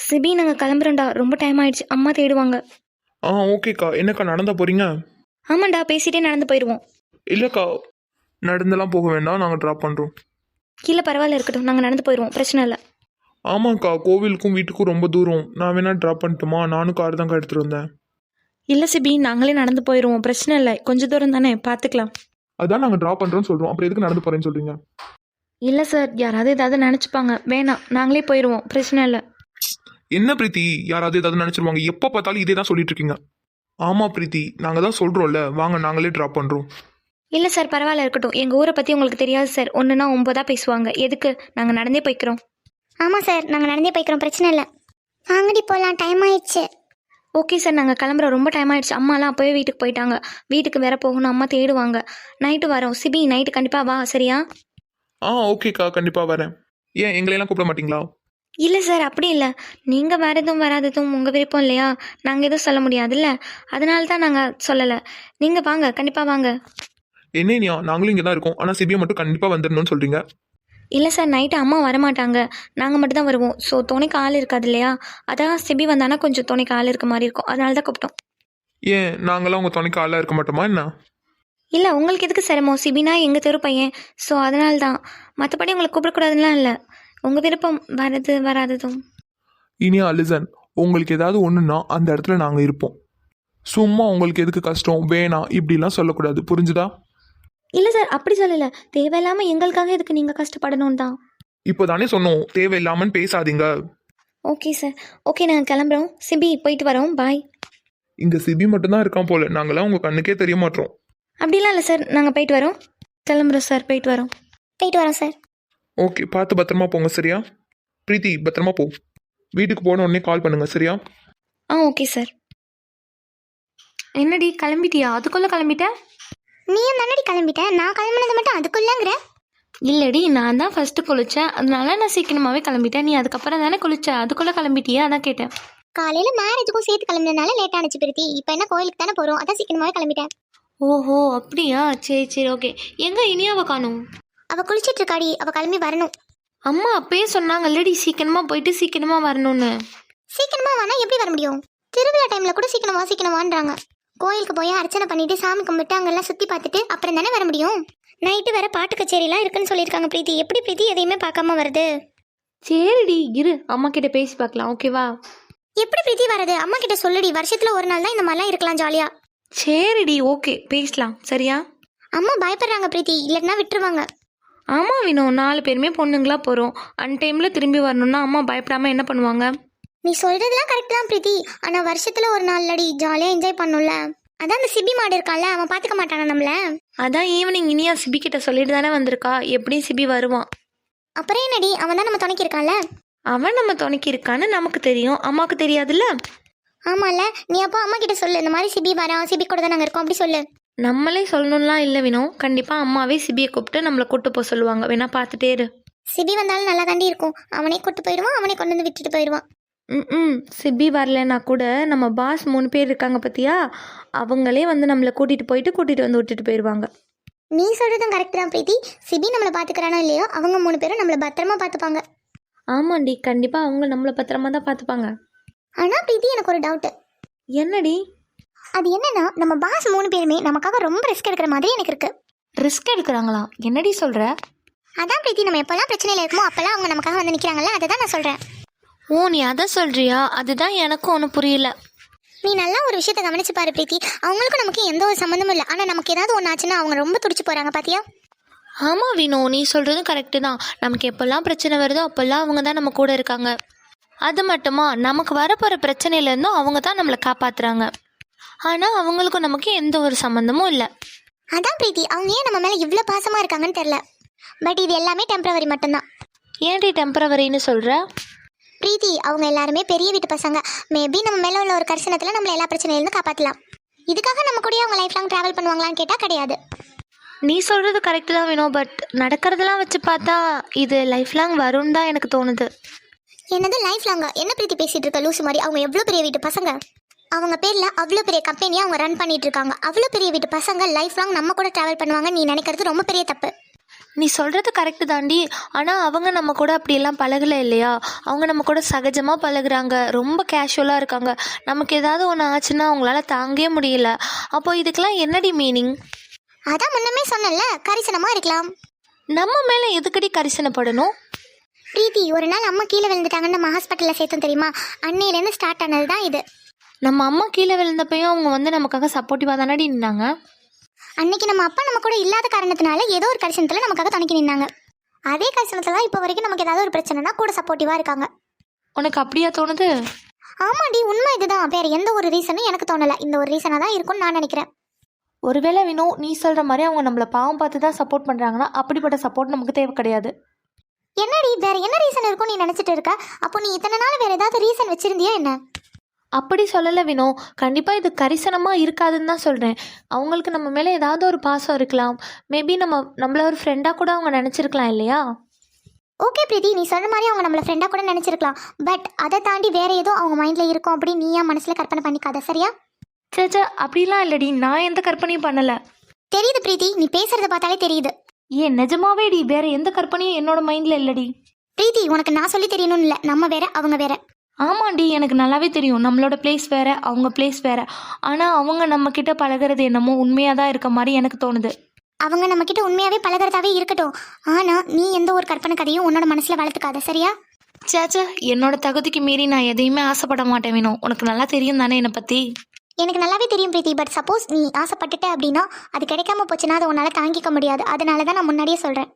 CP நாங்கள் கிளம்புறோம்டா, ரொம்ப time ஆயிடுச்சு, அம்மா தேடுவாங்க. ஓகேக்கா. என்னக்கா நடந்தா போறீங்க? ஆமாண்டா, பேசிட்டே நடந்து போயிடுவோம். இல்லைக்கா, நடந்தெல்லாம் போக வேண்டாம், நாங்கள் ட்ராப் பண்ணுறோம். கீழே பரவாயில்ல, இருக்கட்டும், நாங்கள் நடந்து போயிடுவோம், பிரச்சனை இல்லை. ஆமாக்கா, கோவிலுக்கும் வீட்டுக்கும் ரொம்ப தூரம். நான் வேணா ட்ராப் பண்ணட்டுமா? நானும் கார் தான்க்கா எடுத்துகிட்டு வந்தேன். இல்லை சிபி, நாங்களே நடந்து போயிடுவோம், பிரச்சனை இல்லை, கொஞ்சம் தூரம் தானே, பார்த்துக்கலாம். அதான் நாங்கள் ட்ராப் பண்ணுறோன்னு சொல்கிறோம், அப்புறம் எதுக்கு நடந்து போகிறேன்னு சொல்கிறீங்க? இல்லை சார், யாராவது ஏதாவது நினச்சிப்பாங்க, வேணாம், நாங்களே போயிடுவோம், பிரச்சனை இல்லை. என்ன பிரீத்தி, யாராவது ஏதாவது நினச்சிருவாங்க? எப்போ பார்த்தாலும் இதே தான் சொல்லிட்டு இருக்கீங்க. ஆமாம் பிரீத்தி, நாங்கள் தான் சொல்கிறோம்ல, வாங்க நாங்களே ட்ராப் பண்ணுறோம். இல்லை சார், பரவாயில்ல, இருக்கட்டும், எங்கள் ஊரை பற்றி உங்களுக்கு தெரியாது சார், ஒன்றுனா 9 பேசுவாங்க, எதுக்கு, நாங்கள் நடந்தே போய்க்கிறோம். ஆமாம் சார், நாங்கள் நடந்தே போய்க்கிறோம், பிரச்சனை இல்லை. வாங்கடி போகலாம், டைம் ஆயிடுச்சு. ஓகே சார், நாங்கள் கிளம்புறோம், ரொம்ப டைம் ஆயிடுச்சு, அம்மாலாம் அப்போவே வீட்டுக்கு போயிட்டாங்க, வீட்டுக்கு வேற போகணும், அம்மா தேடுவாங்க. நைட்டு வரோம் சிபி, நைட்டு கண்டிப்பாக வா, சரியா? ஓகேக்கா, கண்டிப்பாக வரேன். ஏன் எங்களையெல்லாம் கூப்பிட மாட்டீங்களா? இல்லை சார், அப்படி இல்லை, நீங்கள் வரதும் வராததும் உங்கள் விருப்பம் இல்லையா, நாங்கள் எதுவும் சொல்ல முடியாதுல்ல, அதனால தான் நாங்கள் சொல்லலை. நீங்கள் வாங்க, கண்டிப்பாக வாங்க. என்னையா, நாங்களும் இங்கே தான் இருக்கோம், ஆனால் சிபியை மட்டும் கண்டிப்பாக வந்துடணும்னு சொல்கிறீங்க. இல்லை சார், நைட்டு அம்மா வரமாட்டாங்க, நாங்கள் மட்டும் தான் வருவோம். ஸோ துணைக்கு ஆள் இருக்காது இல்லையா, அதான் சிபி வந்தானா கொஞ்சம் துணைக்கு ஆள் இருக்க மாதிரி இருக்கும், அதனால தான் கூப்பிட்டோம். ஏன் நாங்களாம் உங்கள் துணைக்கு ஆளாக இருக்க மாட்டோமா என்ன? இல்லை, உங்களுக்கு எதுக்கு சிரமம், சிபினா எங்கள் தெரு பையன், ஸோ அதனால தான், மற்றபடி உங்களுக்கு கூப்பிடக்கூடாதுலாம் இல்லை, உங்கள் விருப்பம், வரது வராததும். இனியா லிசன், உங்களுக்கு ஏதாவது ஒன்றுன்னா அந்த இடத்துல நாங்கள் இருப்போம். சும்மா உங்களுக்கு எதுக்கு கஷ்டம் வேணாம் இப்படிலாம் சொல்லக்கூடாது, புரிஞ்சுதா? இல்லை சார், அப்படி சொல்லலை, தேவையில்லாமல் எங்களுக்காக எதுக்கு நீங்கள் கஷ்டப்படணும் தான். இப்போ தானே சொன்னோம், தேவையில்லாமன்னு பேசாதீங்க. ஓகே சார், ஓகே, நாங்கள் கிளம்புறோம், சிபி போயிட்டு வரோம், பாய். இங்கே சிபி மட்டும்தான் இருக்கான் போல, நாங்களாம் உங்கள் கண்ணுக்கே தெரிய மாட்டோம். அப்படிலாம் இல்லை சார், நாங்கள் போயிட்டு வரோம், கிளம்புறோம் சார், போயிட்டு வரோம். போயிட்டு வரோம் சார். ஓகே, பார்த்து பத்திரமா போங்க, சரியா? பிரீத்தி, பத்திரமா போ. வீட்டுக்கு போன உடனே கால் பண்ணுங்க, சரியா? Okay sir. என்னடி கிளம்பிட்டியா? அதுக்குள்ளே கிளம்பிட்டேன். நீயும் தானடி கிளம்பிட்ட, நான் கிளம்பினது மட்டும் அதுக்குள்ளங்கிற. இல்லடி, நான் தான் ஃபர்ஸ்ட் குளிச்சேன், அதனால நான் சீக்கிரமாகவே கிளம்பிட்டேன். நீ அதுக்கப்புறம் தானே குளிச்ச, அதுக்குள்ளே கிளம்பிட்டியா, அதான் கேட்டேன். காலையில் மேரேஜுக்கும் சேர்த்து கிளம்பினதுனால லேட் ஆனிச்சு பிரீத்தி. இப்போ என்ன கோயிலுக்கு தானே போகிறோம், அதான் சீக்கிரமாகவே கிளம்பிட்டேன். ஓஹோ, அப்படியா, சரி சரி, ஓகே. எங்கே இனியாவை காணும்? அவள் குளிச்சிட்டு இருக்காடி, அவள் கிளம்பி வரணும். அம்மா அப்பயே சொன்னாங்கல்லடி சீக்கிரமாக போயிட்டு சீக்கிரமாக வரணும்னு. சீக்கிரமா வானா எப்படி வர முடியும்? திருவிழா டைம்ல கூட சீக்கிரமான்றாங்க. கோயிலுக்கு போய் அர்ச்சனை பண்ணிட்டு சாமி கும்பிட்டு அங்கெல்லாம் சுற்றி பார்த்துட்டு அப்புறம் தானே வர முடியும். நைட்டு வேற பாட்டு கச்சேரிலாம் இருக்குன்னு சொல்லியிருக்காங்க பிரீத்தி. எப்படி பிரீத்தி எதையுமே பார்க்காம வருது? சரிடி, இரு, அம்மா கிட்ட பேசி பார்க்கலாம், ஓகேவா? எப்படி பிரீத்தி வரது? அம்மா கிட்ட சொல்லுடி, வருஷத்துல ஒரு நாள் தான் இந்த மாதிரிலாம் இருக்கலாம் ஜாலியா. சரிடி, ஓகே, பேசலாம், சரியா? அம்மா பயப்படுறாங்க பிரீத்தி, இல்லைன்னா விட்டுருவாங்க. ஆமாம் வினோ, 4 பேருமே பொண்ணுங்களா போகிறோம், அன்டைமில் திரும்பி வரணும்னா அம்மா பயப்படாமல் என்ன பண்ணுவாங்க? நீ சொல்றதுலாம் கரெக்ட் தான் பிரீத்தி, ஆனால் வருஷத்துல ஒரு நாள்லடி ஜாலியாக என்ஜாய் பண்ணும்ல. அதான் அந்த சிபி மாடு இருக்கான்ல, அவன் பார்த்துக்க மாட்டானா நம்மள? அதான் ஈவினிங் இனியா சிபி கிட்ட சொல்லிட்டு தானே வந்திருக்கா, எப்படியும் சிபி வருவான். அப்புறம் என்னடி, அவன் தான் நம்ம துணைக்கு இருக்கான்ல. அவன் நம்ம துணைக்கு இருக்கான்னு நமக்கு தெரியும், அம்மாவுக்கு தெரியாதுல்ல. ஆமால, நீ அப்போ அம்மா கிட்ட சொல்லு, இந்த மாதிரி சிபி வரான், சிபி கூட தான் நாங்கள் இருக்கோம், அப்படி சொல்லு. நம்மளே சொல்லணும்லாம் இல்லை வினோ, கண்டிப்பாக அம்மாவே சிபியை கூப்பிட்டு நம்மளை கூப்பிட்டு போக சொல்லுவாங்க, வேணா பார்த்துட்டே இரு. சிபி வந்தாலும் நல்லா தாண்டி இருக்கும், அவனே கூட்டு போயிடுவான், அவனே கொண்டு வந்து விட்டுட்டு போயிடுவான். சிபி வரலன்னா கூட நம்ம பாஸ் 3 பேர் இருக்காங்க பார்த்தியா, அவங்களே வந்து நம்மளை கூட்டிகிட்டு வந்து விட்டுட்டு போயிடுவாங்க. நீ சொல்கிறதும் கரெக்ட் தான் பிரீத்தி. சிபி நம்மளை பார்த்துக்கிறானோ இல்லையோ, அவங்க 3 பேரும் நம்மளை பத்திரமா பார்த்துப்பாங்க. ஆமாண்டி, கண்டிப்பாக அவங்க நம்மளை பத்திரமா தான் பார்த்துப்பாங்க. ஆனால் பிரீத்தி, எனக்கு ஒரு டவுட்டு. என்னடி? அது என்னன்னா, நம்ம பாஸ் 3 பேருமே நமக்காக ரொம்ப ரிஸ்க் எடுக்கிற மாதிரி எனக்கு இருக்கு. ரிஸ்க் எடுக்கிறாங்களா? என்னடி சொல்கிற? அதான் பிரீத்தி, நம்ம எப்போல்லாம் பிரச்சனையில் இருக்குமோ அப்போல்லாம் அவங்க நமக்காக வந்து நிற்கிறாங்கல்ல, அதை தான் நான் சொல்கிறேன். ஓ, நீ அதை சொல்கிறியா? அதுதான் எனக்கும் ஒன்றும் புரியல. நீ நல்லா ஒரு விஷயத்தை கவனிச்சு பாரு பிரீத்தி, அவங்களுக்கும் நமக்கு எந்த ஒரு சம்மந்தமும் இல்லை, ஆனால் நமக்கு ஏதாவது ஒன்று ஆச்சுன்னா அவங்க ரொம்ப துடிச்சு போகிறாங்க பார்த்தியா? ஆமாம் வினோ, நீ சொல்கிறதும் கரெக்டு தான். நமக்கு எப்போல்லாம் பிரச்சனை வருதோ அப்போல்லாம் அவங்க தான் நம்ம கூட இருக்காங்க. அது மட்டுமா, நமக்கு வரப்போகிற பிரச்சனையிலேருந்தும் அவங்க தான் நம்மளை காப்பாற்றுறாங்க. ஆனால் அவங்களுக்கும் நமக்கு எந்த ஒரு சம்மந்தமும் இல்லை. அதான் பிரீத்தி, அவங்க ஏன் நம்ம மேலே இவ்வளோ பாசமாக இருக்காங்கன்னு தெரில. பட் இது எல்லாமே டெம்பரவரி மட்டும்தான். ஏன்டி டெம்பரவரின்னு சொல்கிற? பிரீத்தி, அவங்க எல்லாருமே பெரிய வீட்டு பசங்க. மேபி நம்ம மேலே உள்ள ஒரு கரிசனத்தில் நம்மளை எல்லா பிரச்சனையிலேருந்து காப்பாற்றலாம். இதுக்காக நம்ம கூட அவங்க லைஃப் லாங் ட்ராவல் பண்ணுவாங்களான்னு கேட்டால் கிடையாது. நீ சொல்கிறது கரெக்டு தான் வேணும், பட் நடக்கிறதெல்லாம் வச்சு பார்த்தா இது லைஃப் லாங் வரும்னு தான் எனக்கு தோணுது. என்னது லைஃப் லாங்கா? என்ன பிரீத்தி பேசிகிட்டு இருக்க லூசு மாதிரி? அவங்க எவ்வளோ பெரிய வீட்டு பசங்க, அவங்க பேரில் அவ்வளோ பெரிய கம்பெனியை அவங்க ரன் பண்ணிட்டு இருக்காங்க. அவ்வளோ பெரிய வீட்டு பசங்க லைஃப் லாங் நம்ம கூட ட்ராவல் பண்ணுவாங்க நீ நினைக்கிறது ரொம்ப பெரிய தப்பு. நீ சொல்கிறது கரெக்டு தாண்டி. ஆனால் அவங்க நம்ம கூட அப்படியெல்லாம் பழகலை இல்லையா? அவங்க நம்ம கூட சகஜமாக பழகுறாங்க, ரொம்ப கேஷுவலாக இருக்காங்க. நமக்கு ஏதாவது ஒன்று ஆச்சுன்னா அவங்களால தாங்கவே முடியல. அப்போ இதுக்கெல்லாம் என்னடி மீனிங்? அதான் முன்னமே சொன்னல, கரிசனமா இருக்கலாம். நம்ம மேலே எதுக்கடி கரிசனைப்படணும்? பிரீத்தி, ஒரு நாள் அம்மா கீழே விழுந்துட்டாங்கன்னு நம்ம ஹாஸ்பிட்டலில் சேர்த்தோம் தெரியுமா? அன்னையிலேருந்து ஸ்டார்ட் ஆனது தான் இது. நம்ம அம்மா கீழே விழுந்தப்பையும் அவங்க வந்து நமக்காக சப்போர்ட்டிவாக தானடி நின்னாங்க. அன்னைக்கு நம்ம அப்பா நம்ம கூட இல்லாத காரணத்தினால ஏதோ ஒரு கரிசனத்தில் நமக்காக துணைக்கி நின்னாங்க. அதே கரிசனத்தில் தான் இப்போ வரைக்கும் நமக்கு ஏதாவது ஒரு பிரச்சனைனா கூட சப்போர்ட்டிவாக இருக்காங்க. உனக்கு அப்படியா தோணுது? ஆமாடி, உண்மை இதுதான். வேற எந்த ஒரு ரீசனும் எனக்கு தோணலை. இந்த ஒரு ரீசனாக தான் இருக்கும்னு நான் நினைக்கிறேன். ஒருவேளை வினோ நீ சொல்கிற மாதிரி அவங்க நம்மளை பாவம் பார்த்து தான் சப்போர்ட் பண்ணுறாங்கன்னா அப்படிப்பட்ட சப்போர்ட் நமக்கு தேவை கிடையாது. என்னடி, வேற என்ன ரீசன் இருக்கும் நீ நினைச்சிட்டு இருக்க? அப்போ நீ இத்தனை நாள் வேற ஏதாவது ரீசன் வச்சிருந்தியா என்ன? அப்படி சொல்லலை வினோ, கண்டிப்பாக இது கரிசனமாக இருக்காதுன்னு தான் சொல்கிறேன். அவங்களுக்கு நம்ம மேலே ஏதாவது ஒரு பாசம் இருக்கலாம். மேபி நம்மள ஒரு ஃப்ரெண்டாக கூட அவங்க நினச்சிருக்கலாம் இல்லையா? ஓகே பிரீத்தி, நீ சொல்ற மாதிரி அவங்க நம்மள ஃப்ரெண்டாக கூட நினச்சிருக்கலாம். பட் அதை தாண்டி வேற ஏதோ அவங்க மைண்டில் இருக்கும் அப்படின்னு நீ ஏன் மனசில் கற்பனை பண்ணிக்காத, சரியா? சேச்சா, அப்படிலாம் இல்லடி, நான் எந்த கற்பனையும் பண்ணலை. தெரியுது பிரீத்தி, நீ பேசுறத பார்த்தாலே தெரியுது. ஏன் நிஜமாவே டி, வேற எந்த கற்பனையும் என்னோட மைண்டில் இல்லடி. பிரீத்தி, உனக்கு நான் சொல்லி தெரியணும்னு இல்லை, நம்ம வேற அவங்க வேற. ஆமாண்டி, எனக்கு நல்லாவே தெரியும் நம்மளோட பிளேஸ் வேற, அவங்க பிளேஸ் வேற. ஆனால் அவங்க நம்ம கிட்ட பழகிறது என்னமோ உண்மையாக தான் இருக்க மாதிரி எனக்கு தோணுது. அவங்க நம்ம கிட்ட உண்மையாவே பழகிறதாவே இருக்கட்டும். ஆனா நீ எந்த ஒரு கற்பனை கதையும் உன்னோட மனசுல வளர்த்துக்காத, சரியா? சேச்சா, என்னோட தகுதிக்கு மீறி நான் எதையுமே ஆசைப்பட மாட்டேன் வேணும். உனக்கு நல்லா தெரியும் தானே என்னை பற்றி? எனக்கு நல்லாவே தெரியும் பிரீத்தி. பட் சப்போஸ் நீ ஆசைப்பட்டுட்ட அப்படின்னா அது கிடைக்காம போச்சுன்னா அதை உன்னால தாங்கிக்க முடியாது. அதனால தான் நான் முன்னாடியே சொல்றேன்.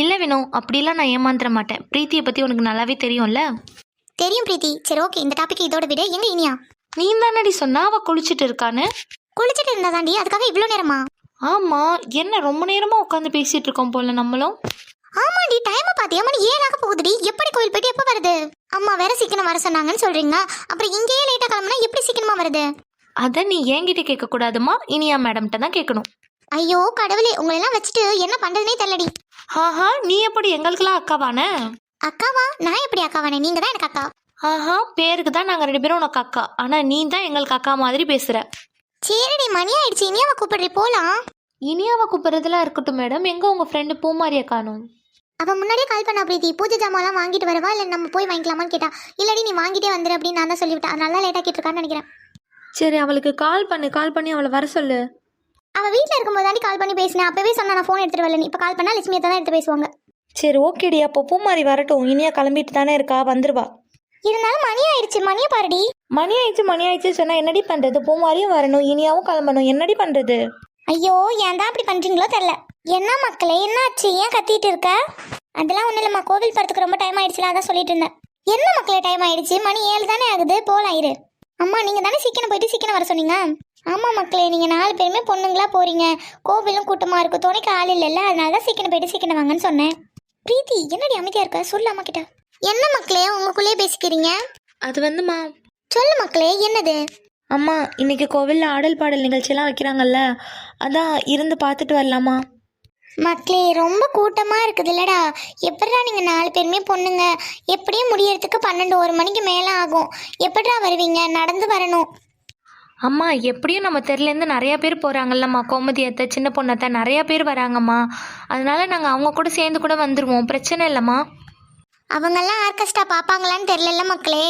இல்லை வேணும், அப்படிலாம் நான் ஏமாந்துட மாட்டேன். பிரீத்தியை பற்றி உனக்கு நல்லாவே தெரியும்ல? தெரியும் பிரீத்தி. சரி ஓகே, இந்த டாபிக் இதோட விட. எங்க இனியா? நீ தானடி சொன்னா அவ குளிச்சுட்டு இருக்கான்னு. குளிச்சுட்டு இருந்தா தாண்டி, அதுக்காக இவ்வளோ நேரமா? ஆமா, என்ன ரொம்ப நேரமா உட்காந்து பேசிட்டு இருக்கோம் போல நம்மளும். ஆமாடி, டைமை பார்த்தியா? மணி 7 போகுதுடி. எப்படி கோயில் போயிட்டு எப்போ வருது? அம்மா வேற சீக்கிரம் வர சொன்னாங்கன்னு சொல்றீங்க. அப்புறம் இங்கேயே லேட்டா கிளம்புனா எப்படி சீக்கிரமா வருது? அதை நீ என்கிட்ட கேட்கக்கூடாதுமா, இனியா மேடம்கிட்ட தான் கேட்கணும். ஐயோ கடவுளே, உங்களெல்லாம் வச்சுட்டு என்ன பண்றதுனே தெரியலடி. ஆஹா, நீ எப்படி எங்களுக்கெல்லாம் அக்காவானே? அக்காவா? நான் எப்படி அக்காவானே? நீங்க தான் எனக்கு அக்கா. ஆஹா, பேருக்கு தான் நாங்கள் 2 பேரும் உனக்கு அக்கா, ஆனால் நீ தான் எங்களுக்கு அக்கா மாதிரி பேசுகிற. சரிடி, மணி ஆயிடுச்சு. இனியாவை கூப்பிடுறி, போலாம். இனியாவை கூப்பிட்றதுலாம் இருக்கட்டும் மேடம். எங்கே உங்கள் ஃப்ரெண்டு பூமாரியை காணும்? அவன் முன்னாடியே கால் பண்ணா பிரீத்தி. பூஜை ஜாமான்லாம் வாங்கிட்டு வரவா இல்லை நம்ம போய் வாங்கிக்கலாமான்னு கேட்டா. இல்லடி நீ வாங்கிட்டே வந்துரு அப்படின்னு நான் தான் சொல்லிவிட்டேன். அதனால லேட்டாக கேட்டிருக்கான்னு நினைக்கிறேன். சரி, அவளுக்கு கால் பண்ணி அவளை வர சொல்லு. அவள் வீட்டில் இருக்கும்போது தாண்டி கால் பண்ணி பேசினேன். அப்பவே சொன்னா நான் ஃபோன் எடுத்துட்டு வரல. இப்போ கால் பண்ணா லட்சுமியை தான் எடுத்து பேசுவாங்க. சரி ஓகேடி, அப்போ பூமாரி வரட்டும். இனியா கிளம்பிட்டு தானே இருக்கா, வந்துருவா. இருந்தாலும் மணி ஆயிடுச்சு. மணியை பாருடி. மணி ஆயிடுச்சு சொன்னா என்னடி பண்றது? பூமாரியும் வரணும், இனியாவும் கிளம்பணும், என்னடி பண்றது? ஐயோ, ஏன் தான் அப்படி பண்றீங்களோ தெரியல. என்ன மக்களே, என்னாச்சு? ஏன் கத்திட்டு இருக்க? அதெல்லாம் ஒன்றும் இல்லைம்மா, கோவில் போகிறதுக்கு ரொம்ப டைம் ஆயிடுச்சுல, அதான் சொல்லிட்டு இருந்தேன். என்ன மக்களே, டைம் ஆயிடுச்சு. மணி 7 தானே ஆகுது, போலாம் இரு. அம்மா நீங்க தானே சீக்கிரம் போயிட்டு சீக்கிரம் வர சொன்னீங்க. ஆமா மக்களே, நீங்க 4 பேருமே பொண்ணுங்களா போறீங்க. கோவிலும் கூட்டமா இருக்கு, துணைக்கு ஆள் இல்லைல்ல, அதனால தான் சீக்கிரம் போயிட்டு சீக்கிரம் வாங்கன்னு சொன்னேன். பிரீத்தி, என்னடி அமைதியா இருக்க? சொல்லு அம்மா கிட்ட. என்ன மக்களே உங்களுக்குள்ளேயே பேசிக்கிறீங்க? அது வந்துமா. சொல்லு மக்களே, என்னது? அம்மா, இன்னைக்கு கோவிலில் ஆடல் பாடல் நிகழ்ச்சியெல்லாம் வைக்கிறாங்கல்ல, அதான் இருந்து பார்த்துட்டு வரலாமா? மக்களே, ரொம்ப கூட்டமாக இருக்குது இல்லடா. எப்படிடா நீங்கள் 4 பேருமே பொண்ணுங்க? எப்படியும் முடியறதுக்கு 12-1 மணிக்கு மேலே ஆகும். எப்படிடா வருவீங்க? நடந்து வரணும். அம்மா, எப்படியும் நம்ம தெருலேருந்து நிறையா பேர் போகிறாங்கல்லம்மா. கோமதி அத்தை, சின்ன பொண்ணத்தை, நிறையா பேர் வராங்கம்மா. அதனால நாங்கள் அவங்க கூட சேர்ந்து கூட வந்துடுவோம், பிரச்சனை இல்லைம்மா. அவங்கெல்லாம் ஆர்கெஸ்ட்ரா பார்ப்பாங்களான்னு தெரியல மக்களே.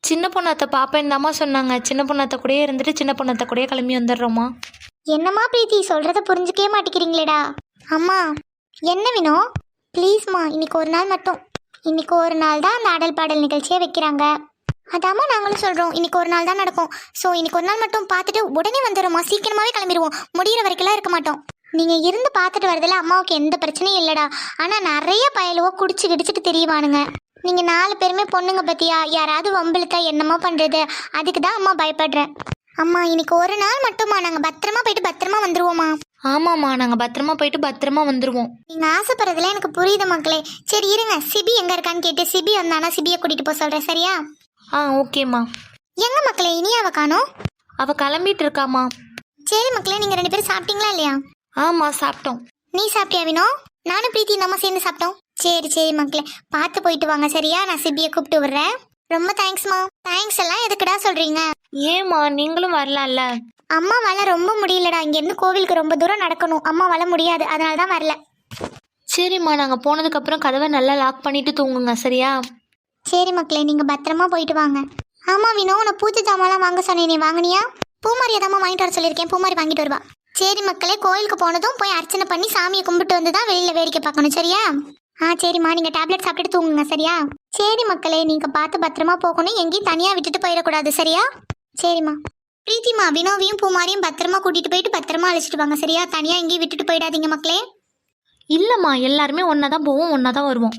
சின்ன பொண்ணத்தை பார்ப்பேன் தாம்மா சொன்னாங்க. சின்ன பொண்ணத்தை கூடயே இருந்துட்டு சின்ன பொண்ணத்தை கூடயே கிளம்பி வந்துடுறோம்மா. என்னம்மா பிரீத்தி, சொல்கிறத புரிஞ்சுக்கவே மாட்டேங்கிறீங்களேடா. அம்மா என்ன வேணும்? ப்ளீஸ்மா, இன்னைக்கு ஒரு நாள் மட்டும். இன்னைக்கு ஒரு நாள் தான் அந்த ஆடல் பாடல் நிகழ்ச்சியை வைக்கிறாங்க. அதாம்மா நாங்களும் சொல்கிறோம். இன்னைக்கு ஒரு நாள் தான் நடக்கும். ஸோ இன்னைக்கு ஒரு நாள் மட்டும் பார்த்துட்டு உடனே வந்துடுறோம்மா. சீக்கிரமாகவே கிளம்பிடுவோம். முடிகிற வரைக்கும்லாம் இருக்க மாட்டோம். நீங்கள் இருந்து பார்த்துட்டு வரதில்ல அம்மாவுக்கு எந்த பிரச்சனையும் இல்லைடா. ஆனால் நிறைய பயலுவோ குடிச்சு கிடிச்சிட்டு தெரியவானுங்க. நீங்கள் 4 பேருமே பொண்ணுங்க பற்றியா? யாராவது வம்பிழுத்தா என்னம்மா பண்ணுறது? அதுக்கு தான் அம்மா பயப்படுறேன். அம்மா இன்னைக்கு ஒரு நாள் மட்டும்மா. நாங்கள் பத்திரமா போயிட்டு பத்திரமா வந்துடுவோம்மா. ஆமாம்மா, நாங்கள் பத்திரமா போயிட்டு பத்திரமா வந்துடுவோம். நீங்கள் ஆசைப்படுறதுல எனக்கு புரியுது மக்களே. சரி இருங்க, சிபி எங்கே இருக்கான்னு கேட்டு சிபி வந்தானா சிபியை கூட்டிகிட்டு போக சொல்கிறேன், சரியா? ஓகேம்மா. எங்க மக்களே இனியாவை காணோம்? அவள் கிளம்பிட்டு இருக்காம்மா. சரி மக்களே, நீங்கள் 2 பேரும் சாப்பிட்டீங்களா இல்லையா? ஆமாம், சாப்பிட்டோம். நீ சாப்பிட்டியா வினோ? நானும் பிரீத்தி நம்ம சேர்ந்து சாப்பிட்டோம். சரி மக்களே, பார்த்து போயிட்டு வாங்க, சரியா? நான் சிபியை கூப்பிட்டு விடுறேன். ரொம்ப தேங்க்ஸ்மா. தேங்க்ஸ் எல்லாம் எதுக்குடா சொல்கிறீங்க? ஏம்மா, நீங்களும் வரலாம்ல? அம்மாவால் ரொம்ப முடியலடா. இங்கேருந்து கோவிலுக்கு ரொம்ப தூரம் நடக்கணும். அம்மாவால் முடியாது, அதனால தான் வரல. சரிம்மா, நாங்கள் போனதுக்கப்புறம் கதவை நல்லா லாக் பண்ணிட்டு தூங்குங்க, சரியா? சரி மக்களே, நீங்கள் பத்திரமா போயிட்டு வாங்க. ஆமாம் வினோ, உன்னை பூஜை ஜாமான்லாம் வாங்க சொன்னேன், நீ வாங்கினியா? பூமாரி அதாம்மா வாங்கிட்டு வர சொல்லியிருக்கேன், பூமாரி வாங்கிட்டு வருவா. சரி மக்களே, கோயிலுக்கு போனதும் போய் அர்ச்சனை பண்ணி சாமியை கும்பிட்டு வந்து தான் வெளியில் வேடிக்கை பார்க்கணும், சரியா? சரிம்மா, நீங்கள் டேப்லெட் சாப்பிட்டுட்டு தூங்குங்க, சரியா? சரி மக்களே, நீங்கள் பார்த்து பத்திரமா போகணும், எங்கேயும் தனியாக விட்டுட்டு போயிடக்கூடாது, சரியா? சரிம்மா. பிரீத்திமா, வினோவையும் பூமாரியும் பத்திரமா கூட்டிகிட்டு போயிட்டு பத்திரமா அழைச்சிட்டு வாங்க, சரியா? தனியாக எங்கேயும் விட்டுட்டு போயிடாதீங்க மக்களே. இல்லைம்மா, எல்லாருமே ஒன்றா தான் போவோம், ஒன்றா தான் வருவோம்.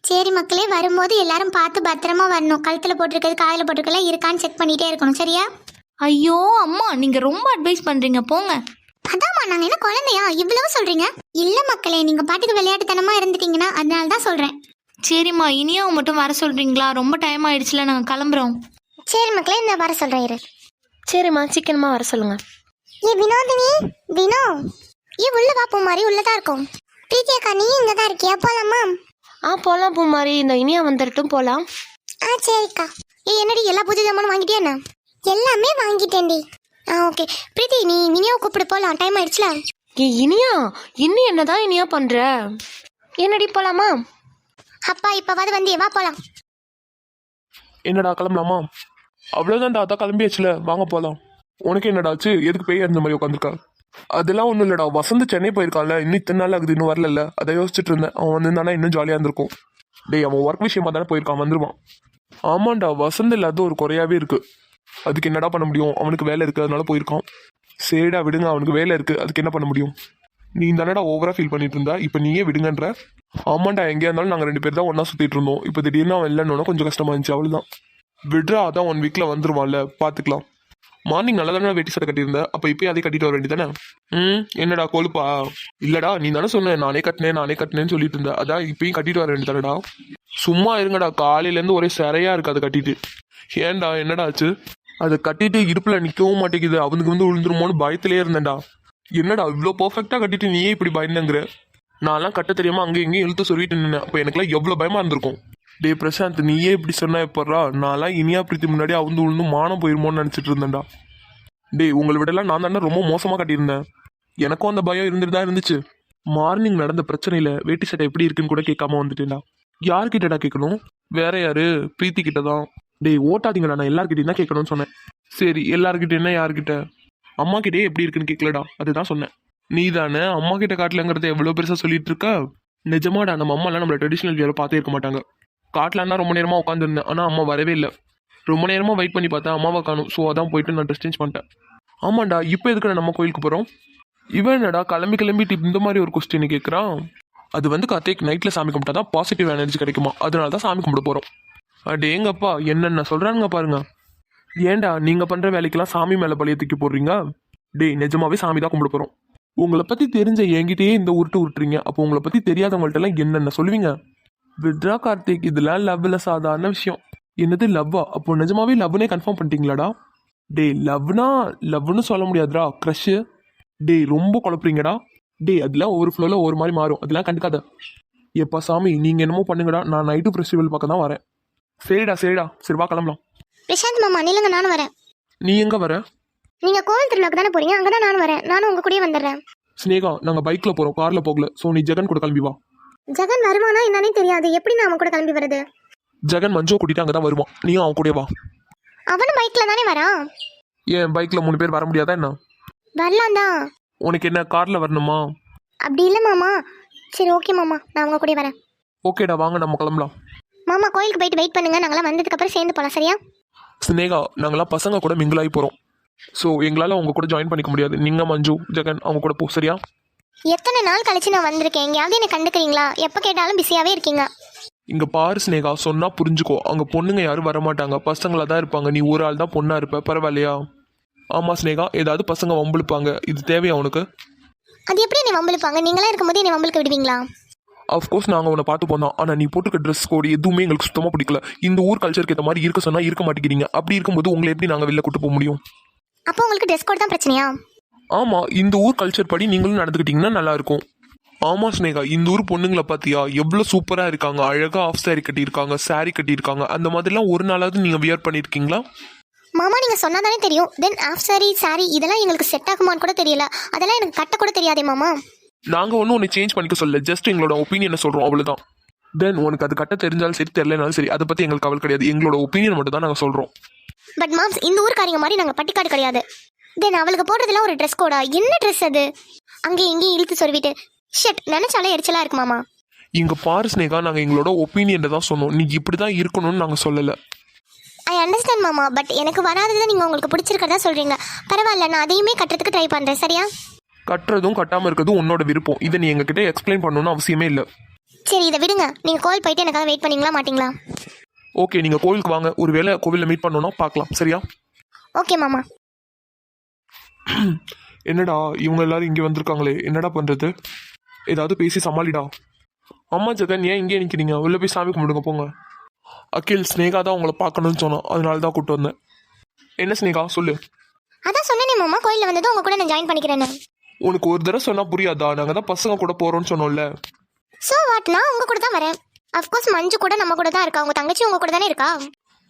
சரி மக்களே, வரும்போது எல்லாரும் பார்த்து பத்திரமா வரணும். கழுத்தில் போட்டிருக்கிறது காதில் போட்டிருக்கலாம் இருக்கான்னு செக் பண்ணிகிட்டே இருக்கணும், சரியா? ஐயோ அம்மா, நீங்கள் ரொம்ப அட்வைஸ் பண்ணுறீங்க, போங்க. அதாம்மா, நாங்கள் என்ன குழந்தையா இவ்வளவு சொல்கிறீங்க? இல்லை மக்களே, நீங்கள் பாட்டுக்கு விளையாட்டுத்தனமாக இருந்துட்டீங்கன்னா அதனால தான் சொல்கிறேன். சரிம்மா, இனியாவை மட்டும் வர சொல்கிறீங்களா? ரொம்ப டைம் ஆயிடுச்சுல, நாங்கள் கிளம்புறோம். சரி மக்களே, இந்த வர சொல்கிறேன் இரு. சரிம்மா, சீக்கிரமாக வர சொல்லுங்கள். வினோதினி, வினோ, உள்ள வா பூமாரி, உள்ளதான் இருக்கும். பிரீத்தி அக்கா, நீ இங்கே தான் இருக்கியா? போலாமா? போகலாம் பூமாரி, இந்த இனியா வந்துடட்டும், போகலாம். சரிக்கா. என்னடி எல்லா பூஜை ஜாமானும் வாங்கிட்டியா என்ன? எல்லாமே வாங்கிட்டேன்டி. ஓகே பிரீத்தி, நீ வினியாவை கூப்பிட்டு போகலாம், டைம் ஆயிடுச்சுல. இனியா, இன்னும் என்னதான் இனியா பண்ணுற? என்னடி, போகலாமா? அப்பா இப்போவாது வந்தியே, வா போகலாம். என்னடா கிளம்பலாமா? அவ்வளோதான் தாத்தா, கிளம்பியாச்சுல, வாங்க போகலாம். உனக்கு என்னடாச்சு? எதுக்கு போய் அந்த மாதிரி உட்காந்துருக்கா? அதெல்லாம் ஒன்றும் இல்லைடா, வசந்த் சென்னை போயிருக்கான்ல, இன்னும் இத்தனை நாள் ஆகுது, இன்னும் வரல. அதை யோசிச்சுட்டு இருந்தேன். அவன் வந்திருந்தானா இன்னும் ஜாலியாக இருந்திருக்கும். டேய், அவன் ஒர்க் விஷயமா தானே போயிருக்கான், வந்துருவான். ஆமாண்டா, வசந்த் இல்லாத ஒரு குறையாவே இருக்கு. அதுக்கு என்னடா பண்ண முடியும்? அவனுக்கு வேலை இருக்குது, அதனால போயிருக்கான். சரிடா விடுங்க, அவனுக்கு வேலை இருக்குது, அதுக்கு என்ன பண்ண முடியும்? நீ தானடா ஓவரா ஃபீல் பண்ணிட்டு இருந்தா, இப்போ நீயே விடுங்கன்ற. ஆமாண்டா, எங்கேயா இருந்தாலும் நாங்கள் 2 பேர் தான் ஒன்றா சுற்றிட்டு இருந்தோம். இப்போ திடீர்னு அவன் இல்லைன்னு கொஞ்சம் கஷ்டமா இருந்துச்சு, அவ்வளோதான். விட்றா, அதான் 1 வீக்கில் வந்துருவான்ல, பார்த்துக்கலாம். மார்னிங் நல்லா தானே வேட்டி சட்டை கட்டியிருந்தேன், அப்போ இப்போயே அதை கட்டிட்டு வர வேண்டியதானே? என்னடா கொழுப்பா? இல்லடா, நீ தானே சொன்னேன் நானே கட்டினேன்னு சொல்லிட்டு இருந்தேன், அதான் இப்பயும் கட்டிட்டு வர வேண்டியதானடா. சும்மா இருங்கடா, காலையிலேருந்து ஒரே சிறையா இருக்கு அதை கட்டிட்டு. ஏன்டா, என்னடா ஆச்சு? அதை கட்டிட்டு இடுப்பில் நிற்கவும் மாட்டேங்குது, அவனுக்கு விழுந்துருமோன்னு பயத்திலே இருந்தேன்டா. என்னடா இவ்வளோ பர்ஃபெக்டாக கட்டிட்டு நீயே இப்படி பயந்துங்கிற? நான்லாம் கட்ட தெரியாம அங்கேயும் இங்கேயும் இழுத்து சொல்லிட்டு நின்னேன், அப்போ எனக்குலாம் எவ்வளோ பயமா இருந்திருக்கும். டே பிரசாந்த், நீயே இப்படி சொன்னா எப்பட்றா? நான்லாம் இனியா பிரீத்தி முன்னாடி விழுந்து மானம் போயிருமோன்னு நினச்சிட்டு இருந்தேன்டா. டே, உங்களை விடலாம் நான் தானே ரொம்ப மோசமாக கட்டியிருந்தேன். எனக்கும் அந்த பயம் இருந்துட்டு தான் இருந்துச்சு. மார்னிங் நடந்த பிரச்சனையில வேட்டி சட்டை எப்படி இருக்குன்னு கூட கேட்காம வந்துட்டேன்டா. யார்கிட்டடா கேட்கணும்? வேற யாரு? பிரீத்தி கிட்ட தான். டேய் ஓட்டாதீங்கடா, நான் எல்லார்கிட்டையும் தான் கேட்கணும்னு சொன்னேன். சரி, எல்லார்கிட்ட என்ன, யார்கிட்ட? அம்மா கிட்டே எப்படி இருக்குன்னு கேட்கலடா, அதுதான் சொன்னேன். நீ தானே அம்மா கிட்ட காட்டலங்கிறத எவ்வளோ பெருசாக சொல்லிட்டு இருக்க. நிஜமாடா, நம்ம அம்மாலாம் நம்மள ட்ரெடிஷ்னல் வியரை பார்த்தே இருக்க மாட்டாங்க. காட்டலான்னா ரொம்ப நேரமாக உட்காந்துருந்தேன், ஆனால் அம்மா வரவே இல்லை. ரொம்ப நேரமாக வெயிட் பண்ணி பார்த்தேன், அம்மாவை காணும். ஸோ அதான் போயிட்டு நான் ட்ரெஸ் சேஞ்ச் பண்ணிட்டேன். ஆமாண்டா, இப்போ எதுக்கு நம்ம கோயிலுக்கு போகிறோம்? இவன் என்னடா கிளம்பிட்டு இந்த மாதிரி ஒரு கொஸ்டின் கேட்குறான். அது கார்த்திக், நைட்டில் சாமி கும்பிட்டா தான் பாசிட்டிவ் எனர்ஜி கிடைக்குமா, அதனால தான் சாமி கும்பிட போகிறோம். அடேங்கப்பா, என்னென்ன சொல்கிறானுங்க பாருங்க. ஏன்டா நீங்கள் பண்ணுற வேலைக்கெல்லாம் சாமி மேலே பழைய தூக்கி போடுறீங்க? டேய், நிஜமாவே சாமி தான் கும்பிட போகிறோம். உங்களை பற்றி தெரிஞ்ச என்கிட்டயே இந்த உருட்டுறீங்க, அப்போ உங்களை பற்றி தெரியாதவங்கள்ட்டெல்லாம் என்னென்ன சொல்லுவீங்க? விட்ரா கார்த்திக், இதெல்லாம் லவ்ல சாதாரண விஷயம். என்னது லவ்வா? அப்போ நிஜமாவே லவ்னே கன்ஃபார்ம் பண்ணிட்டீங்களாடா? டேய், லவ்னு சொல்ல முடியாதுடா, க்ரஷ்ஷு. டேய், ரொம்ப குழப்பறீங்கடா. டேய், அதெல்லாம் ஒவ்வொரு ஃப்ளோவில் ஒரு மாதிரி மாறும், அதெல்லாம் கண்டுக்காத. எப்பா சாமி, நீங்கள் என்னமோ பண்ணுங்கடா, நான் நைட்டு ஃபெஸ்டிவல் பார்க்க தான் வரேன். சரிடா, சரி வா கிளம்பலாம். பிரசாந்த் மாமா, நில்லுங்க, நானும் வரேன். நீ எங்கே வர? நீங்கள் கோவில் திருவிழாக்கு தானே போறீங்க, அங்கே தான் நானும் வரேன். நானும் உங்கள் கூடயே வந்துடுறேன். ஸ்னேகா, நாங்கள் பைக்கில் போகிறோம், காரில் போகல. ஸோ நீ ஜெகன் கூட கிளம்பி வா. ஜெகன் வருவானா என்னன்னே தெரியாது, எப்படி நான் அவன் கூட கிளம்பி வருது? ஜெகன் மஞ்சு கூட்டிட்டு அங்கே தான் வருவான், நீயும் அவன் கூட வா. அவனும் பைக்கில் தானே வரான். ஏன் பைக்கில் 3 பேர் வர முடியாதா என்ன? வரலாம் தான். உனக்கு என்ன காரில் வரணுமா? அப்படி இல்லை மாமா. சரி ஓகே மாமா, நான் உங்கள் கூட வரேன். ஓகேடா, வாங்க நம்ம கிளம்பலாம். மாமா, கோயிலுக்கு போயிட்டு வெயிட் பண்ணுங்க, நாங்களாம் வந்ததுக்கப்புறம் சேர்ந்து போகலாம், சரியா? ஸ்னேகா, நாங்களாம் பசங்க கூட மிங்கிளாகி போகிறோம். ஸோ எங்களால் அவங்க கூட ஜாயின் பண்ணிக்க முடியாது. நீங்கள் மஞ்சு ஜெகன் அவங்க கூட போ, சரியா? எத்தனை நாள் கழிச்சு நான் வந்திருக்கேன், எங்கேயாவது என்ன கண்டுக்கிறீங்களா? எப்போ கேட்டாலும் பிஸியாகவே இருக்கீங்க. இங்கே பாரு ஸ்னேகா, சொன்னால் புரிஞ்சுக்கோ. அங்கே பொண்ணுங்க யாரும் வரமாட்டாங்க, பசங்களாக தான் இருப்பாங்க. நீ ஒரு ஆள் தான் பொண்ணாக இருப்ப, பரவாயில்லையா? ஆமாம் ஸ்னேகா, ஏதாவது பசங்க வம்பிழுப்பாங்க, இது தேவையா உனக்கு? அது எப்படி என்னை வம்பிழுப்பாங்க? நீங்களாம் இருக்கும்போது என்னை வம்பிழுக்க விடுவீங்களா? அஃப்கோர்ஸ் நாங்கள் உன்னை பார்த்து போனோம், ஆனால் நீ போட்டுக்க ட்ரெஸ் கோடு எதுவுமே எங்களுக்கு சுத்தமாக பிடிக்கல. இந்த ஊர் கல்ச்சருக்கு ஏற்ற மாதிரி இருக்க சொன்னால் இருக்க மாட்டேங்கிறீங்க. அப்படி இருக்கும்போது உங்களை எப்படி நாங்கள் வெளில கூட்டு போக முடியும்? அப்போ உங்களுக்கு ட்ரெஸ் கோட் தான் பிரச்சனையா? ஆமாம், இந்த ஊர் கல்ச்சர் படி நீங்களும் நடந்துக்கிட்டீங்கன்னா நல்லாயிருக்கும். ஆமாம் ஸ்னேகா, இந்த ஊர் பொண்ணுங்களை பார்த்தியா எவ்வளோ சூப்பராக இருக்காங்க, அழகாக ஆஃப் சாரி கட்டியிருக்காங்க, சாரி கட்டியிருக்காங்க. அந்த மாதிரிலாம் ஒரு நாளாவது நீங்கள் வியர் பண்ணியிருக்கீங்களா? மாமா, நீங்கள் சொன்னால் தானே தெரியும். தென் ஆஃப் சாரி, சாரி இதெல்லாம் எங்களுக்கு செட் ஆகுமான்னு கூட தெரியல. அதெல்லாம் எனக்கு கட்ட கூட தெரியாதே மாமா. நாங்கள் ஒன்றும் உன்னை சேஞ்ச் பண்ணிக்க சொல்லல, ஜஸ்ட் எங்களோட ஒப்பீனியனை சொல்கிறோம், அவ்வளோதான். தென் உனக்கு அது கட்ட தெரிஞ்சாலும் சரி தெரியலனாலும் சரி அதை பற்றி எங்களுக்கு கவலை கிடையாது, எங்களோட ஒப்பீனியன் மட்டும் தான் நாங்கள் சொல்கிறோம். பட் மாம்ஸ், இந்த ஊர்க்காரிங்க மாதிரி நாங்கள் பட்டிக்காடு கிடையாது. தென் அவளுக்கு போடுறதுலாம் ஒரு ட்ரெஸ் கோடா? என்ன ட்ரெஸ் அது? அங்கேயும் இங்கேயும் இழுத்து சொல்லிட்டு ஷட், நினைச்சாலே எரிச்சலா இருக்கு மாமா. இங்கே பாரு ஸ்னேகா, நாங்கள் எங்களோட ஒப்பீனியனை தான் சொன்னோம், நீ இப்படி தான் இருக்கணும்னு நாங்கள் சொல்லலை. ஐ அண்டர்ஸ்டாண்ட் மாமா, பட் எனக்கு வராததை நீங்கள் உங்களுக்கு பிடிச்சிருக்கதா சொல்கிறீங்க. பரவாயில்ல, நான் அதையுமே கட்டுறதுக்கு ட்ரை பண்ணுறேன், சரியா? கட்டுறதும் கட்டாமல் இருக்கிறதும் உன்னோட விருப்பம், இதை நீ எங்ககிட்ட எக்ஸ்பிளைன் பண்ணணும்னு அவசியமே இல்லை. சரி, இதை விடுங்க. நீங்கள் கோயில் போயிட்டு எனக்காக வெயிட் பண்ணீங்களா மாட்டீங்களா? ஓகே, நீங்கள் கோவிலுக்கு வாங்க, ஒரு வேளை கோவிலில் மீட் பண்ணோன்னா பார்க்கலாம், சரியா? ஓகே மாமா. என்னடா இவங்க எல்லாரும் இங்கே வந்திருக்காங்களே, என்னடா பண்ணுறது? ஏதாவது பேசி சமாளிடா. அம்மா ஜெகன், ஏன் இங்கே நிற்கிறீங்க? உள்ளே போய் சாமி கும்பிடுங்க, போங்க. அகில், ஸ்னேகா தான் உங்களை பார்க்கணும்னு சொன்னோம், அதனால தான் கூப்பிட்டு வந்தேன். என்ன ஸ்னேகா, சொல்லு. அதான் சொன்னேனே மாமா, கோயிலில் வந்ததும் உங்க கூட நான் ஜாயின் பண்ணிக்கிறேன்னு. உனக்கு ஒரு தடவை சொன்னால் புரியாதா? நாங்கள் தான் பசங்க கூட போகிறோம்னு சொன்னோம்ல. ஸோ வாட், நான் உங்க கூட தான் வரேன். அஃப்கோர்ஸ் மஞ்சு கூட நம்ம கூட தான் இருக்கா, உங்க தங்கச்சி உங்க கூட தானே இருக்கா.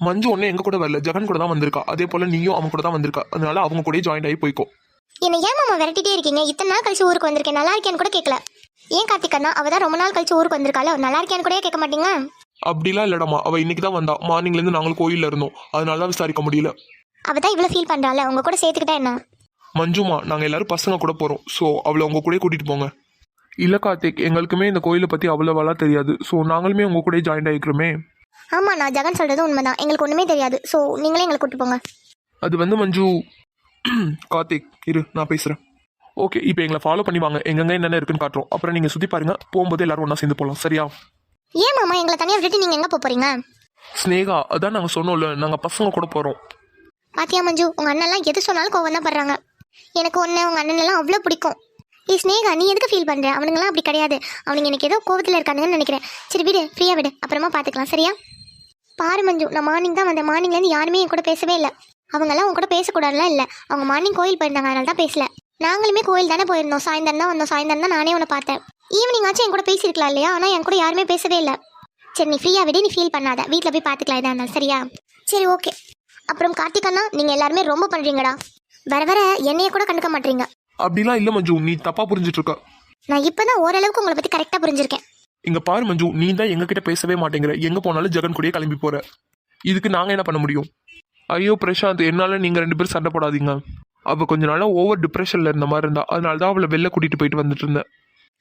மஞ்சு ஒன்றும் எங்கள் கூட வரல, ஜெகன் கூட தான் வந்திருக்கா. அதே போல் நீயும் அவங்க கூட தான் வந்திருக்கா, அதனால அவங்க கூட ஜாயின் ஆகி போய்க்கோ. என்ன ஏன் மாமா விரட்டிட்டே இருக்கீங்க? இத்தனை நாள் கழிச்சு ஊருக்கு வந்திருக்கேன், நல்லா இருக்கேன்னு கூட கேட்கல. ஏன் கார்த்திகண்ணா, அவ தான் ரொம்ப நாள் கழிச்சு ஊருக்கு வந்திருக்காள், நல்லா இருக்கேன்னு கூட கேட்க மாட்டீங்க? அப்படிலாம் இல்லடாமா, அவள் இன்னைக்கு தான் வந்தா. மார்னிங்லேருந்து நாங்களும் கோயிலில் இருந்தோம், அதனால தான் விசாரிக்க முடியல. அவ தான் இவ்வளோ ஃபீல் பண்ணுறாள், உங்க கூட சேர்த்துக்கிட்டா என்ன? மஞ்சுமா, நாங்கள் எல்லாரும் பசங்க கூட போகிறோம், ஸோ அவளை உங்க கூட கூட்டிகிட்டு போங்க. இல்லை கார்த்திக், எங்களுக்குமே இந்த கோயிலை பற்றி அவ்வளோவெல்லாம் தெரியாது, ஸோ நாங்களுமே உங்க கூட ஜாயின் ஆகிக்கிறோமே. ஆமாம், நான் ஜெகன் சொல்கிறது உண்மைதான், எங்களுக்கு ஒன்றுமே தெரியாது, ஸோ நீங்களே எங்களை கூப்பிட்டு போங்க. அது வந்து மஞ்சு, கார்த்திக் இரு, நான் பேசுகிறேன். ஓகே, இப்போ எங்களை ஃபாலோ பண்ணி வாங்க, எங்கெங்க என்னென்ன இருக்குன்னு காட்டுறோம், அப்புறம் நீங்கள் சுற்றி பாருங்க, போகும்போது எல்லாரும் ஒன்றா சேர்ந்து போகலாம், சரியா? ஏன் மாமா எங்களை தனியாக விட்டுட்டு நீங்கள் எங்கே போகிறீங்க? ஸ்னேகா, அதான் நாங்கள் சொன்னோம்ல, நாங்கள் பசங்க கூட போகிறோம். பாத்தியா மஞ்சு, உங்கள் அண்ணன்லாம் எது சொன்னாலும் கோவம் தான் படுறாங்க. எனக்கு ஒன்று உங்கள் அண்ணனெல்லாம் அவ்வளோ பிடிக்கும். ஸ்னேகா, நீ எதுக்கு ஃபீல் பண்ணுற? அவனுங்களாம் அப்படி கிடையாது, அவனுங்க எனக்கு ஏதோ கோவத்தில் இருக்கானுங்கன்னு நினைக்கிறேன். சரி விடு, ஃப்ரீயாக விடு, அப்புறமா பார்த்துக்கலாம், சரியா? பாரு மஞ்சு, நான் மார்னிங் தான் வந்தேன், மார்னிங்லேருந்து யாருமே என் கூட பேசவே இல்லை. அவங்கெல்லாம் உங்க கூட பேசக்கூடாதுலாம் இல்லை, அவங்க மார்னிங் கோயில் போயிருந்தாங்க, அதனால தான் பேசல. நாங்களுமே கோயில் தானே போயிருந்தோம், சாயந்தரம் தான் வந்தோம், சாயந்தரம் தான் நானே உன்னை பார்த்தேன். ஈவினிங் ஆச்சும் என் கூட பேசியிருக்கலாம் இல்லையா? ஆனால் என் கூட யாருமே பேசவே இல்லை. சரி, நீ ஃப்ரீயாக விடு, நீ ஃபீல் பண்ணாத, வீட்டில் போய் பார்த்துக்கலாம் எதா இருந்தாலும், சரியா? சரி ஓகே. அப்புறம் கார்த்திகண்ணா, நீங்கள் எல்லாருமே ரொம்ப பண்ணுறீங்கடா, வர வர என்னைய கூட கண்டுக்க மாட்டீங்க. அப்படிலாம் இல்லை மஞ்சு, நீ தப்பாக புரிஞ்சிட்டு இருக்க. நான் இப்போ தான் ஓரளவுக்கு உங்களை பற்றி கரெக்டாக புரிஞ்சிருக்கேன். இங்க பாரு மஞ்சு, நீ தான் எங்ககிட்ட பேசவே மாட்டேங்கிற, எங்க போனாலும் ஜெகன் கூடயே கிளம்பி போற. இதுக்கு நாங்க என்ன பண்ண முடியும்? ஐயோ பிரசாந்த், என்னால நீங்க 2 பேரும் சண்டை போடாதீங்க. அவ கொஞ்ச நாளா ஓவர் டிப்ரெஷன்ல இருந்த மாதிரி இருந்தா, அதனால தான் அவளை வெளில கூட்டிட்டு போயிட்டு வந்துட்டு இருந்தேன்.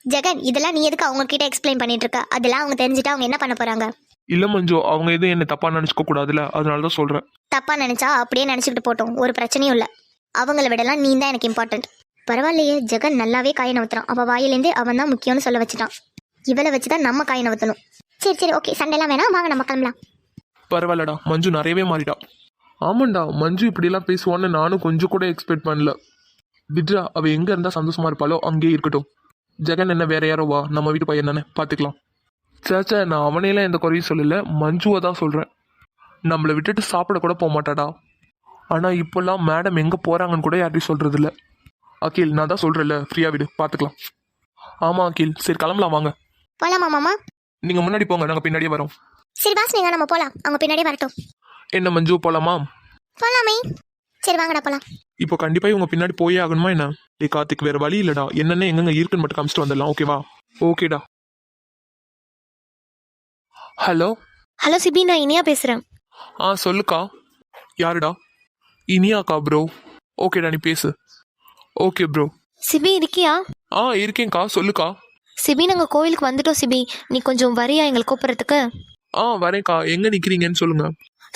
ஜெகன், இதெல்லாம் நீ எதுக்கு அவங்க கிட்ட எக்ஸ்பிளைன் பண்ணிட்டு இருக்க? அதெல்லாம் அவங்க தெரிஞ்சுட்டா அவங்க என்ன பண்ண போறாங்க? இல்ல மஞ்சு, அவங்க எதுவும் என்ன தப்பா நினைச்சுக்க கூடாதுல, அதனால தான் சொல்றேன். தப்பா நினைச்சா அப்படியே நினைச்சுக்கிட்டு போட்டோம், ஒரு பிரச்சனையும் இல்லை. அவங்கள விடலாம் நீ தான் எனக்கு இம்பார்ட்டன்ட். பரவாயில்லையே, ஜெகன் நல்லாவே காய நவுத்துறான். அவள் வாயிலேருந்து அவன் தான் முக்கியம்னு சொல்ல வச்சுட்டான். இவளை வச்சு தான் நம்ம காய நவுத்தணும். சரி சரி ஓகே, சண்டைலாம் வேணாம், வாங்க நம்ம கிளம்பலாம். பரவாயில்லடா, மஞ்சு நிறையவே மாறிட்டா. ஆமாண்டா, மஞ்சு இப்படிலாம் பேசுவான்னு நானும் கொஞ்சம் கூட எக்ஸ்பெக்ட் பண்ணல. விட்ரா, அவ எங்க இருந்தா சந்தோஷமா இருப்பாளோ அங்கேயே இருக்கட்டும். ஜெகன் என்ன வேற யாரோ வா, நம்ம வீட்டு பையன் தானே, பாத்துக்கலாம். சேச்சா, நான் அவனையெல்லாம் எந்த குறையும் சொல்லல, மஞ்சுவை தான் சொல்றேன். நம்மளை விட்டுட்டு சாப்பிட கூட போக மாட்டாடா. ஆனா இப்பெல்லாம் மேடம் எங்க போறாங்கன்னு கூட யார்ட்டையும் சொல்றது இல்ல. அகில், நான் தான் சொல்றேன்ல, ஃப்ரீயா விடு, பாத்துக்கலாம். ஆமா அகில், சரி கிளம்பலாம் வாங்க. போலாமா மாமா? நீங்க முன்னாடி போங்க, நாங்க பின்னாடியே வரோம். சரி பாஸ், நீங்க நம்ம போலாம், அவங்க பின்னாடியே வரட்டும். என்ன மஞ்சு, போலாமா? போலாமே. சரி வாங்கடா போலாம். இப்போ கண்டிப்பா இவங்க பின்னாடி போயே ஆகணுமா என்ன? டே கார்த்திக், வேற வழி இல்லடா, என்னென்ன எங்கெங்க இருக்குன்னு மட்டும் காமிச்சிட்டு வந்துடலாம், ஓகேவா? ஓகேடா. ஹலோ ஹலோ சிபி, நான் இனியா பேசுகிறேன். சொல்லுக்கா. யாருடா? இனியாக்கா ப்ரோ. ஓகேடா, நீ பேசு. Okay bro. சிபி இருக்கியா? இருக்கேன்க்கா, சொல்லுக்கா. சிபி, நாங்கள் கோவிலுக்கு வந்துட்டோம் சிபி, நீ கொஞ்சம் வரியா எங்களை கூப்பிட்றதுக்கு? வரேன்க்கா, எங்க நிக்கிறீங்கன்னு சொல்லுங்க.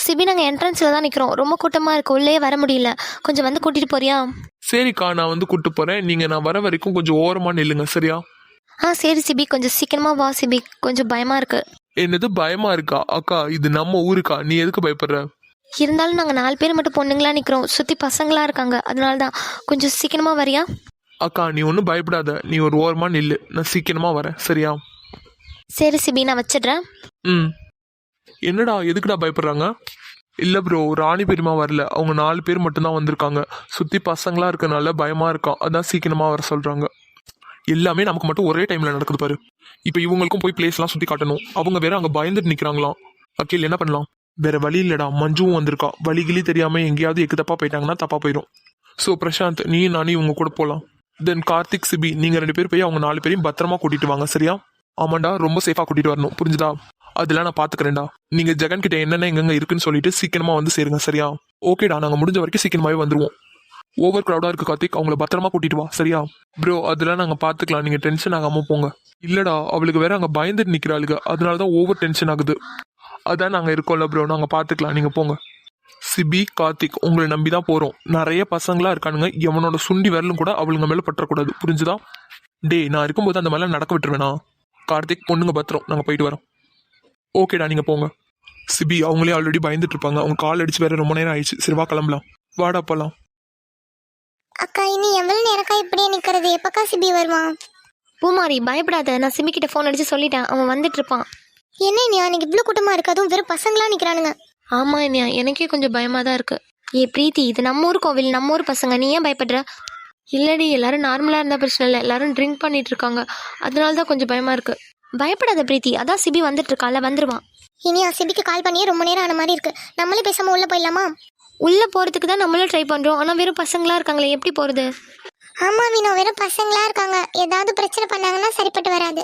சிபி, நாங்கள் என்ட்ரன்ஸில் தான் நிற்கிறோம், ரொம்ப கூட்டமாக இருக்கு, உள்ளே வர முடியல, கொஞ்சம் வந்து கூட்டிகிட்டு போறியா? சரிக்கா, நான் வந்து கூப்பிட்டு போறேன், நீங்க நான் வர வரைக்கும் கொஞ்சம் ஓரமா நில்லுங்க, சரியா? சரி சிபி, கொஞ்சம் சீக்கிரமா வா சிபி, கொஞ்சம் பயமாக இருக்கு. என்னது பயமா இருக்கா? அக்கா, இது நம்ம ஊருக்கா, நீ எதுக்கு பயப்படுற? இருந்தாலும் நாங்கள் 4 பேர் மட்டும் பொண்ணுங்களா நிற்கிறோம், சுற்றி பசங்களா இருக்காங்க, அதனால தான் கொஞ்சம் சீக்கிரமா வரியா? அக்கா, நீ ஒன்றும் பயப்படாத, நீ ஒரு ஓரமா நில்லு, நான் சீக்கிரமா வரேன், சரியா? சரி சிபி, நான் வச்சிடுறேன். என்னடா, எதுக்குடா பயப்படுறாங்க? இல்லை ப்ரோ, ராணி பெரியமா வரல, அவங்க 4 பேர் மட்டும்தான் வந்திருக்காங்க, சுற்றி பசங்களா இருக்கனால பயமா இருக்கான், அதான் சீக்கிரமா வர சொல்றாங்க. எல்லாமே நமக்கு மட்டும் ஒரே டைம்ல நடக்குது பாரு. இப்போ இவங்களுக்கும் போய் பிளேஸ்லாம் சுற்றி காட்டணும், அவங்க வேற அங்கே பயந்துட்டு நிற்கிறாங்களாம். அகில், என்ன பண்ணலாம்? வேற வழி இல்லடா, மஞ்சுவும் வந்திருக்கா, வழிகிளி தெரியாம எங்கேயாவது எக்கு தப்பா போயிட்டாங்கன்னா தப்பா போயிடும். ஸோ பிரசாந்த், நீ நானே இவங்க கூட போகலாம். தென் கார்த்திக் சிபி நீங்க 2 பேர் போய் அவங்க 4 பேரையும் பத்திரமா கூட்டிட்டு வாங்க சரியா? ஆமாண்டா, ரொம்ப சேஃபா கூட்டிட்டு வரணும், புரிஞ்சுதா? அதெல்லாம் நான் பாத்துக்கிறேன்டா. நீங்க ஜெகன் கிட்ட என்னென்ன எங்கெங்க இருக்குன்னு சொல்லிட்டு சீக்கிரமா வந்து சேருங்க சரியா? ஓகேடா, நாங்க முடிஞ்ச வரைக்கும் சீக்கிரமாவே வந்துருவோம். ஓவர் கிரௌடா இருக்கு கார்த்திக், அவங்கள பத்திரமா கூட்டிட்டு வா சரியா? ப்ரோ அதெல்லாம் நாங்க பாத்துக்கலாம், நீங்க டென்ஷன் ஆகாம போங்க. இல்லடா, அவளுக்கு வேற அங்க பயந்துட்டு நிக்கிறாளுங்க, அதனாலதான் ஓவர் டென்ஷன் ஆகுது. அதான் நாங்க இருக்கோம்ல ப்ரோ, நாங்க பாத்துக்கலாம், நீங்க போங்க. சிபி கார்த்திக் உங்களை நம்பி தான் போறோம். நிறைய பசங்களா இருக்கானுங்க, எவனோட சுண்டி வரலும் கூட அவளுங்க மேல பற்றக்கூடாது, புரிஞ்சுதா? டேய், நான் இருக்கும்போது அந்த மாதிரிலாம் நடக்க விட்டுருவேனா? கார்த்திக் பொண்ணுங்க பத்திரம், நாங்க போயிட்டு வரோம். ஓகேடா, நீங்க போங்க. சிபி அவங்களே ஆல்ரெடி பயந்துட்டு இருப்பாங்க, அவங்க கால் அடிச்சு வேற ரொம்ப நேரம் ஆயிடுச்சு. சரி வா கிளம்பலாம், வாடா போலாம். அக்கா இனி எவ்வளவு நேரக்கா இப்படியே நிக்கிறது? எப்பக்கா சிபி வருவான்? பூமாரி பயப்படாத, நான் சிபி கிட்ட ஃபோன் அடிச்சு சொல்லிட்டேன், அவன் வந்துட்டு இருப்பான். என்ன இனியா இன்னைக்கு இவ்வளவு கூட்டமா இருக்கு, அதுவும் வெறும் பசங்களா நிக்கிறானுங்க. ஆமா இனியா, எனக்கே கொஞ்சம் பயமா தான் இருக்கு. ஏ பிரீத்தி, இது நம்ம ஊர் கோவில், நம்ம ஊர் பசங்க, நீ ஏன் பயப்படுற? இல்லடி, எல்லாரும் நார்மலா இருந்தா பிரச்சனை இல்லை, எல்லாரும் ட்ரிங்க் பண்ணிட்டு இருக்காங்க, அதனால தான் கொஞ்சம் பயமா இருக்கு. பயப்படாத பிரீத்தி, அதான் சிபி வந்துட்டு இருக்கான்ல, வந்துருவான். இனியா சிபிக்கு கால் பண்ணியே ரொம்ப நேரம் ஆன மாதிரி இருக்கு, நம்மளே பேசாம உள்ள போயிடலாமா? உள்ள போறதுக்கு தான் நம்மளும் ட்ரை பண்றோம், ஆனா வெறும் பசங்களா இருக்காங்களே, எப்படி போறது? ஆமா வினோ, வெறும் பசங்களா இருக்காங்க, ஏதாவது பிரச்சனை பண்ணாங்கன்னா சரிப்பட்டு வராது.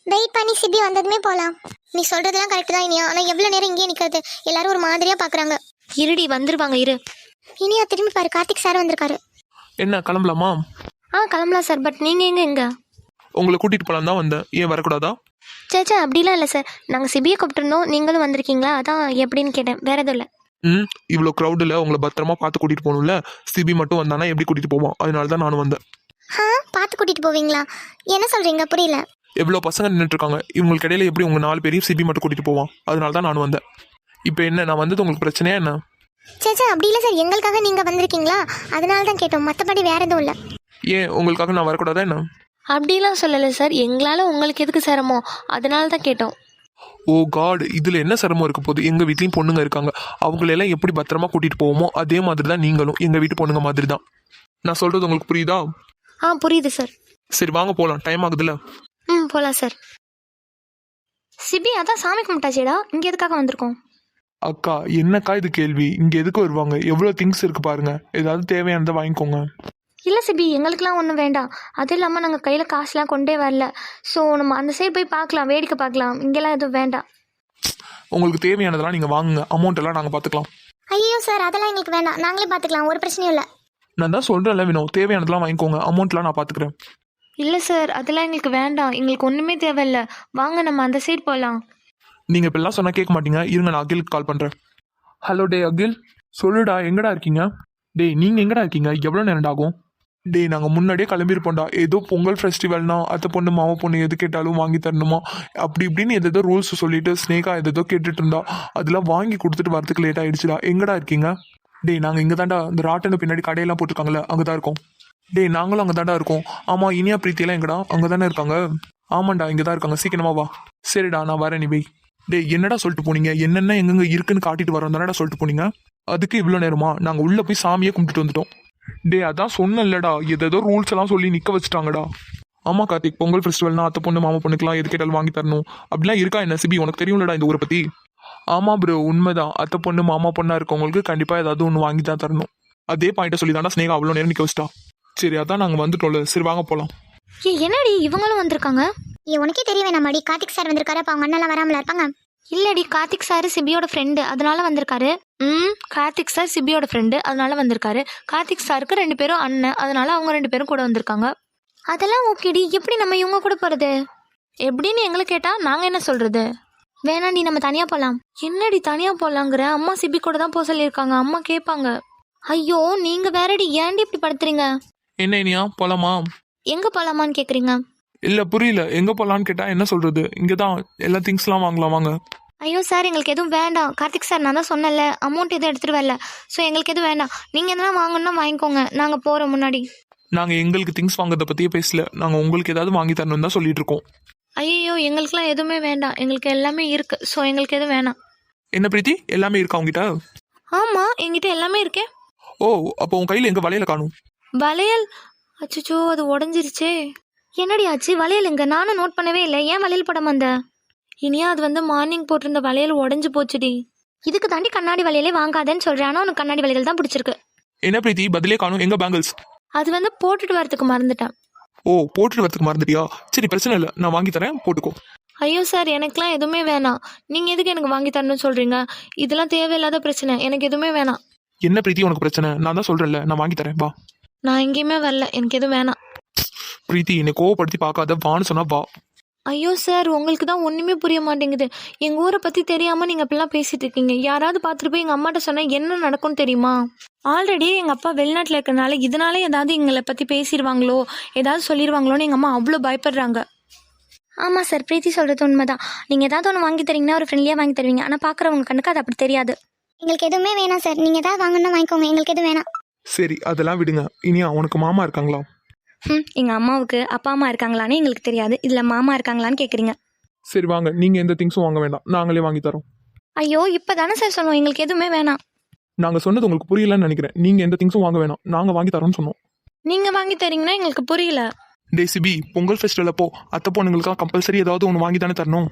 வெயிட் பண்ணி சிபி வந்ததுமே போலாம். நீ சொல்றதெல்லாம் கரெக்ட் தான் இனியா, ஆனா எவ்வளவு நேரம் இங்கேயே நிக்கிறது? எல்லாரும் ஒரு மாதிரியா பாக்குறாங்க. இருடி, வந்துருவாங்க இரு. இனியா திரும்பி பாரு, கார்த்திக் சார் வந்திருக்காரு. என்ன கிளம்பலாமா? கிளம்பலாம் சார், பட் நீங்க எங்க? உங்களை கூட்டிட்டு போலாம் தான் வந்தேன், ஏன் வரக்கூடாதா? சேச்சா அப்படிலாம் இல்லை சார், நாங்கள் சிபியை கூப்பிட்டுருந்தோம், நீங்களும் வந்திருக்கீங்களா, அதான் எப்படின்னு கேட்டேன், வேற எதுவும் இல்லை. இவ்வளோ க்ரௌடில் உங்களை பத்திரமா பார்த்து கூட்டிட்டு போகணும்ல, சிபி மட்டும் வந்தானா எப்படி கூட்டிட்டு போவோம், அதனால தான் நானும் வந்தேன். பார்த்து கூட்டிட்டு போவீங்களா? என்ன சொல்றீங்க, புரியல. எவ்வளோ பசங்க நின்றுட்டு இருக்காங்க, இவங்களுக்கு இடையில எப்படி உங்க 4 பேரையும் சிபி மட்டும் கூட்டிட்டு போவான், அதனால தான் நானும் வந்தேன். இப்போ என்ன, நான் வந்தது உங்களுக்கு பிரச்சனையா என்ன? சேச்சா அப்படி இல்லை சார், எங்களுக்காக நீங்க வந்திருக்கீங்களா, அதனால தான் கேட்டோம், மற்றபடி வேற எதுவும் இல்லை. ஏன் உங்களுக்காக நான் வரக்கூடாதா என்ன? அப்படிலாம் சொல்லலை சார், எங்களால் உங்களுக்கு எதுக்கு சிரமம், அதனால தான் கேட்டோம். ஓ காட், இதுல என்ன சிரமம் இருக்க போகுது? எங்க வீட்லயும் பொண்ணுங்க இருக்காங்க, அவங்களெல்லாம் எப்படி பத்திரமா கூட்டிட்டு போவோமோ அதே மாதிரி தான் நீங்களும் எங்க வீட்டு பொண்ணுங்க மாதிரி தான். நான் சொல்றது உங்களுக்கு புரியுதா? புரியுது சார். சரி வாங்க போலாம், டைம் ஆகுதுல்ல. போலாம் சார். சிபி அதான் சாமி கும்பிட்டாச்சேடா, இங்க எதுக்காக வந்திருக்கோம்? அக்கா என்னக்கா இது கேள்வி? இங்க எதுக்கு வருவாங்க? எவ்வளவு திங்ஸ் இருக்கு பாருங்க, ஏதாவது தேவையானதை வாங்கிக்கோங்க. இல்லை சிபி, எங்களுக்குலாம் ஒன்றும் வேண்டாம், அது இல்லாமல் நாங்கள் கையில் காசுலாம் கொண்டே வரல, ஸோ நம்ம அந்த சைடு போய் பார்க்கலாம், வேடிக்கை பார்க்கலாம், இங்கெல்லாம் எதுவும் வேண்டாம். உங்களுக்கு தேவையானதெல்லாம் நீங்க வாங்குங்க, அமௌண்ட் எல்லாம் நாங்க பாத்துக்கலாம். ஐயோ சார், அதெல்லாம் எங்களுக்கு வேண்டாம், நாங்களே பார்த்துக்கலாம், ஒரு பிரச்சனையும் இல்லை. நான் தான் சொல்றேன்ல வினோ, தேவையானதெல்லாம் வாங்கிக்கோங்க, அமௌண்ட்லாம் நான் பாத்துக்கிறேன். இல்லை சார், அதெல்லாம் எங்களுக்கு வேண்டாம், எங்களுக்கு ஒன்றுமே தேவையில்லை, வாங்க நம்ம அந்த சைடு போகலாம். நீங்க இப்பெல்லாம் சொன்னா கேட்க மாட்டீங்க, இருங்க நான் அகிலுக்கு கால் பண்றேன். ஹலோ டே அகில், சொல்லுடா, எங்கடா இருக்கீங்க? டேய் நீங்க எங்கடா இருக்கீங்க? எவ்வளவு நேரம் ஆகும்? டேய் நாங்கள் முன்னாடியே கிளம்பியிருப்போம்டா, ஏதோ பொங்கல் ஃபெஸ்டிவல்னா அத்தை பொண்ணு மாமா பொண்ணு எது கேட்டாலும் வாங்கி தரணுமா அப்படி இப்படின்னு எதோ ரூல்ஸ் சொல்லிட்டு ஸ்னேகா எதோ கேட்டுட்டு இருந்தா, அதெல்லாம் வாங்கி கொடுத்துட்டு வரதுக்கு லேட் ஆயிடுச்சுடா. எங்கடா இருக்கீங்க? டேய் நாங்கள் இங்கே தாண்டா, இந்த ராட்டனு பின்னாடி கடையெல்லாம் போட்டிருக்காங்களே அங்கே தான் இருக்கோம். டேய் நாங்களும் அங்கே தாண்டா இருக்கோம். ஆமாம், இனியா பிரீத்தியெல்லாம் எங்கடா? அங்கே தானே இருக்காங்க. ஆமாண்டா இங்கே தான் இருக்காங்க, சீக்கிரமா வா. சரிடா நான் வரேன், நீ போய். டேய் என்னடா சொல்லிட்டு போனீங்க? என்னென்ன எங்கெங்க இருக்குன்னு காட்டிட்டு வரோம் தானடா சொல்லிட்டு போனீங்க, அதுக்கு இவ்வளோ நேரமா? நாங்கள் உள்ளே போய் சாமியே கும்பிட்டுட்டு வந்துட்டோம். டே அதான் சொன்னல்லடா, ஏதோ ரூல்ஸ் எல்லாம் சொல்லி நிக்க வச்சுட்டாங்கடா. ஆமா கார்த்திக், பொங்கல் ஃபெஸ்டிவல்னா அத்தை பொண்ணு மாமா பொண்ணுக்கெல்லாம் எது கேட்டாலும் வாங்கி தரணும் அப்படிலாம் இருக்கா என்ன? சிபி உனக்கு தெரியும்லடா இந்த ஊரை பத்தி. ஆமா ப்ரோ, உண்மைதான், அத்தை பொண்ணு மாமா பொண்ணா இருக்கவங்களுக்கு கண்டிப்பா ஏதாவது ஒன்று வாங்கி தான் தரணும். அதே பாயிண்ட்டை சொல்லி தாண்டா ஸ்னேகா அவ்வளோ நேரம் நிக்க வச்சிட்டா. சரி அதான் நாங்கள் வந்துட்டோம்ல, சரி வாங்க போலாம். என்னடி இவங்களும் வந்திருக்காங்க? உனக்கே தெரிய வேணாமாடி, கார்த்திக் சார் வந்திருக்காரு, அப்போ அவங்க அண்ணெல்லாம் வராமல இருப்பாங்க. இல்லடி, கார்த்திக் சார் சிபியோட ஃப்ரெண்டு அதனால வந்திருக்காரு. கார்த்திக் சார் சிபியோட ஃப்ரெண்டு அதனால வந்திருக்காரு. கார்த்திக் சாருக்கு 2 பேரும் அண்ணன், அதனால அவங்க 2 பேரும் கூட வந்திருக்காங்க. அதெல்லாம் ஓகேடி, எப்படி நம்ம இவங்க கூட போறது எப்படின்னு எங்களை கேட்டா நாங்க என்ன சொல்றது? வேணாண்டி நம்ம தனியா போலாம். என்னடி தனியா போலாங்கிற? அம்மா சிபி கூட தான் போக சொல்லியிருக்காங்க, அம்மா கேட்பாங்க. ஐயோ நீங்க வேறடி, ஏன்டி இப்படி படுத்துறீங்க? என்ன இனியா போலாமா? எங்க போலாமான்னு கேக்குறீங்க? இல்ல புரியல, எங்க போலான்னு கேட்டா என்ன சொல்றது? இங்கதான் எல்லா திங்ஸ்லாம் வாங்கலாம், வாங்க. ஐயோ சார், எங்களுக்கு எதுவும் வேண்டாம். கார்த்திக் சார் நான் தான் சொன்னல, அமௌண்ட் எதுவும் எடுத்துட்டு வரல, ஸோ எங்களுக்கு எதுவும் வேண்டாம். நீங்க எதனா வாங்கணும்னா வாங்கிக்கோங்க, நாங்க போறோம் முன்னாடி. நாங்க எங்களுக்கு திங்ஸ் வாங்குறத பத்தியே பேசல, நாங்க உங்களுக்கு ஏதாவது வாங்கி தரணும் தான் சொல்லிட்டு இருக்கோம். ஐயோ எங்களுக்குலாம் எதுவுமே வேண்டாம், எங்களுக்கு எல்லாமே இருக்கு, ஸோ எங்களுக்கு எதுவும் வேணாம். என்ன பிரீத்தி, எல்லாமே இருக்கா உங்ககிட்ட? ஆமா என்கிட்ட எல்லாமே இருக்கே. ஓ அப்போ உன் கையில எங்க வளையல காணும்? வளையல்? அச்சோ அது உடஞ்சிருச்சே. என்னடி ஆச்சு? வளையல் எங்க? நானும் நோட் பண்ணவே இல்லை, ஏன் வளையல் படம் வந்த? இனியா அது வந்து மார்னிங் போட்டிருந்த வளையல் உடஞ்சு போச்சுடி. இதுக்கு தாண்டி கண்ணாடி வளையலே வாங்காதேன்னு சொல்றேன், ஆனா உனக்கு கண்ணாடி வளையல் தான் பிடிச்சிருக்கு. என்ன பிரீத்தி பதிலே காணும், எங்க பேங்கிள்ஸ்? அது வந்து போட்டுட்டு வரதுக்கு மறந்துட்டேன். ஓ, போட்டுட்டு வரதுக்கு மறந்துட்டியா? சரி, பிரச்சனை இல்லை, நான் வாங்கி தரேன், போட்டுக்கோ. ஐயோ சார், எனக்குலாம் எதுவுமே வேணாம். நீங்கள் எதுக்கு எனக்கு வாங்கி தரணும்னு சொல்கிறீங்க? இதெல்லாம் தேவையில்லாத பிரச்சனை, எனக்கு எதுவுமே வேணாம். என்ன பிரீத்தி உனக்கு பிரச்சனை? நான் தான் சொல்றேன்ல, நான் வாங்கி தரேன், வா. நான் எங்கேயுமே வரல, எனக்கு எதுவும் வேணாம். பிரீத்தி, என்னை கோவப்படுத்தி பார்க்காத, வான்னு சொன்னா வா. ஐயோ சார், உங்களுக்கு தான் ஒன்றுமே புரிய மாட்டேங்குது. எங்கள் ஊரை பற்றி தெரியாமல் நீங்கள் இப்படிலாம் பேசிகிட்டு இருக்கீங்க. யாராவது பார்த்துட்டு போய் எங்கள் அம்மாட்ட சொன்னால் என்ன நடக்கும்னு தெரியுமா? ஆல்ரெடி எங்கள் அப்பா வெளிநாட்டில் இருக்கிறனால இதனால ஏதாவது எங்களை பற்றி பேசிடுவாங்களோ, ஏதாவது சொல்லிடுவாங்களோன்னு எங்கள் அம்மா அவ்வளோ பயப்படுறாங்க. ஆமாம் சார், பிரீத்தி சொல்கிறது உண்மைதான். நீங்கள் ஏதாவது ஒன்று வாங்கி தரீங்கன்னா ஒரு ஃப்ரெண்ட்லியாக வாங்கி தருவீங்க. ஆனால் பார்க்குறவங்க கண்ணுக்கு அது அப்படி தெரியாது. எங்களுக்கு எதுவுமே வேணாம் சார். நீங்கள் ஏதாவது வாங்கணும்னா வாங்கிக்கோங்க, எங்களுக்கு எதுவும் வேணாம். சரி, அதெல்லாம் விடுங்க. இனியா, உனக்கு மாமா இருக்காங்களா? எங்கள் அம்மாவுக்கு அப்பா அம்மா இருக்காங்களான்னு எங்களுக்கு தெரியாது. இதில் மாமா இருக்காங்களான்னு கேட்குறீங்க. சரி வாங்க, நீங்க எந்த திங்ஸும் வாங்க வேண்டாம், நாங்களே வாங்கி தரோம். ஐயோ, இப்போ தானே சார் சொன்னோம் எங்களுக்கு எதுவுமே வேணாம். நாங்க சொன்னது உங்களுக்கு புரியலன்னு நினைக்கிறேன். நீங்க எந்த திங்ஸும் வாங்க வேணாம், நாங்க வாங்கி தரோம்னு சொன்னோம். நீங்கள் வாங்கி தரீங்கன்னா எங்களுக்கு புரியல. டே சிபி, பொங்கல் ஃபெஸ்டிவல் அப்போ அத்தை பொண்ணுங்களுக்காக கம்பல்சரி ஏதாவது ஒன்று வாங்கி தானே தரணும்.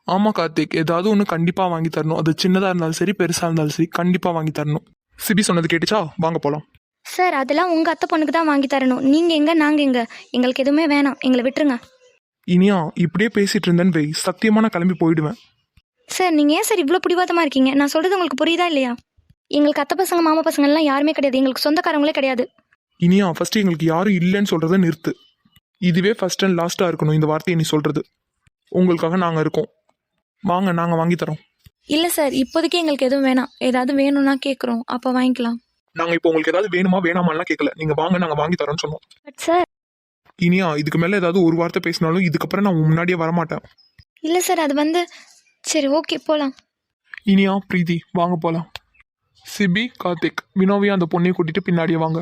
ஆமா கார்த்திக், ஏதாவது ஒன்று கண்டிப்பா வாங்கி தரணும். அது சின்னதா இருந்தாலும் சரி, பெருசா இருந்தாலும் சரி, கண்டிப்பா வாங்கி தரணும். சிபி சொன்னது கேட்டுச்சா? வாங்க போலாம். சார், அதெல்லாம் உங்கள் அத்தை பொண்ணுக்கு தான் வாங்கி தரணும். நீங்கள் எங்கே, நாங்கள் எங்கே? எங்களுக்கு எதுவுமே வேணாம், எங்களை விட்டுருங்க. இனியா, இப்படியே பேசிட்டு இருந்தேன்னு வை, சத்தியமா நான் கிளம்பி போயிடுவேன். சார், நீங்கள் ஏன் சார் இவ்வளோ பிடிவாதமாக இருக்கீங்க? நான் சொல்கிறது உங்களுக்கு புரியுதா இல்லையா? எங்களுக்கு அத்தை பசங்க மாமா பசங்கள்லாம் யாருமே கிடையாது. எங்களுக்கு சொந்தக்காரங்களே கிடையாது. இனியா, ஃபர்ஸ்ட் எங்களுக்கு யாரும் இல்லைன்னு சொல்றதை நிறுத்து. இதுவே ஃபர்ஸ்ட் அண்ட் லாஸ்டா இருக்கணும் இந்த வார்த்தையை நீ சொல்றது. உங்களுக்காக நாங்க இருக்கோம், வாங்க, நாங்க வாங்கி தரோம். இல்லை சார், இப்போதைக்கு எங்களுக்கு எதுவும் வேணாம். ஏதாவது வேணும்னா கேட்குறோம், அப்போ வாங்கிக்கலாம். நாங்க இப்போ உங்களுக்கு ஏதாவது வேணுமா வேணாமான்லாம் கேட்கல, நீங்க வாங்க, நாங்க வாங்கி தரோம்னு சொன்னோம். பட் சார், இனியா, இதுக்கு மேல ஏதாவது ஒரு வார்த்தை பேசினாலும் இதுக்கப்புறம் நான் முன்னாடியே வரமாட்டேன். இல்லை சார், அது வந்து சரி, ஓகே, போகலாம். இனியா, பிரீத்தி, வாங்க போலாம். சிபி, கார்த்திக், வினோவியா அந்த பொண்ணையை கூட்டிட்டு பின்னாடியே வாங்க.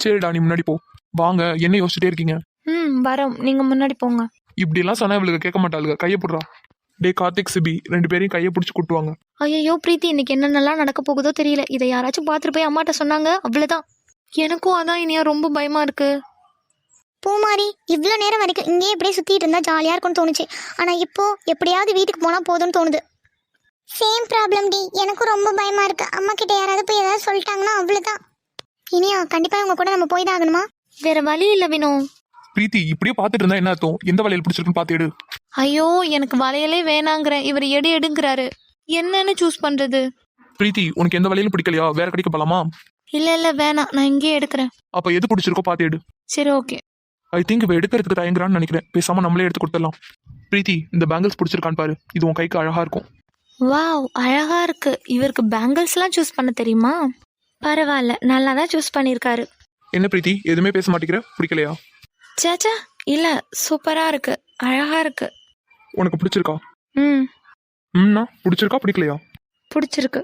சரிடா, நீ முன்னாடி போ. வாங்க, என்ன யோசிச்சுட்டே இருக்கீங்க? வரோம், நீங்கள் முன்னாடி போங்க. இப்படி எல்லாம் சொன்னா இவளுக்கு கேட்க மாட்டாளுங்க, கையை போடுறா. டே கார்த்திக், சிபி, ரெண்டு பேரையும் கையை பிடிச்சி கூட்டுவாங்க. ஐயோ பிரீத்தி, இன்னைக்கு என்னென்னலாம் நடக்க போகுதோ தெரியல. இதை யாராச்சும் பார்த்துட்டு போய் அம்மாட்ட சொன்னாங்க, அவ்வளோதான். எனக்கும் அதான் இனியா ரொம்ப பயமா இருக்கு. பூமாரி, இவ்வளோ நேரம் வரைக்கும் இங்கேயே இப்படியே சுற்றிட்டு இருந்தால் ஜாலியாக இருக்கும்னு தோணுச்சு. ஆனால் இப்போ எப்படியாவது வீட்டுக்கு போனால் போதும்னு தோணுது. சேம் ப்ராப்ளம் டி, எனக்கும் ரொம்ப பயமாக இருக்குது. அம்மா கிட்ட யாராவது போய் ஏதாவது சொல்லிட்டாங்கன்னா அவ்வளோதான். இனியா, கண்டிப்பாக அவங்க கூட நம்ம போய் தான் ஆகணுமா? வேற வழி இல்லை வினோ. பிரீத்தி, இப்படியே பார்த்துட்டு இருந்தா என்ன அர்த்தம்? எந்த வளையல் பிடிச்சிருக்குன்னு பார்த்து எடு. ஐயோ, எனக்கு வளையலே வேணாங்கிறேன், இவர் எடுங்கிறாரு. என்னன்னு சூஸ் பண்றது? பிரீத்தி, உனக்கு எந்த வளையலும் பிடிக்கலையா? வேற கடைக்கு போலாமா? இல்ல வேணாம், நான் இங்கேயே எடுக்கிறேன். அப்ப எது பிடிச்சிருக்கோ பார்த்து எடு. சரி, ஓகே. ஐ திங்க் இவ எடுக்கிறதுக்கு தயங்குறான்னு நினைக்கிறேன். பேசாம நம்மளே எடுத்து கொடுத்துடலாம். பிரீத்தி, இந்த பேங்கிள்ஸ் பிடிச்சிருக்கான்னு பாரு, இது உன் கைக்கு அழகா இருக்கும். வாவ், அழகா இருக்கு. இவருக்கு பேங்கிள்ஸ்லாம் சூஸ் பண்ண தெரியுமா? பரவாயில்ல, நல்லா தான் சூஸ் பண்ணியிருக்காரு. என்ன பிரீத்தி, எதுவுமே பேச மாட்டேங்கிற? பிடிக்கலையா? சேச்சா, இல்ல, சூப்பரா இருக்கு, அழகா இருக்கு. உனக்கு பிடிச்சிருக்கா? ம் பிடிச்சிருக்கா பிடிக்கலையா? பிடிச்சிருக்கு.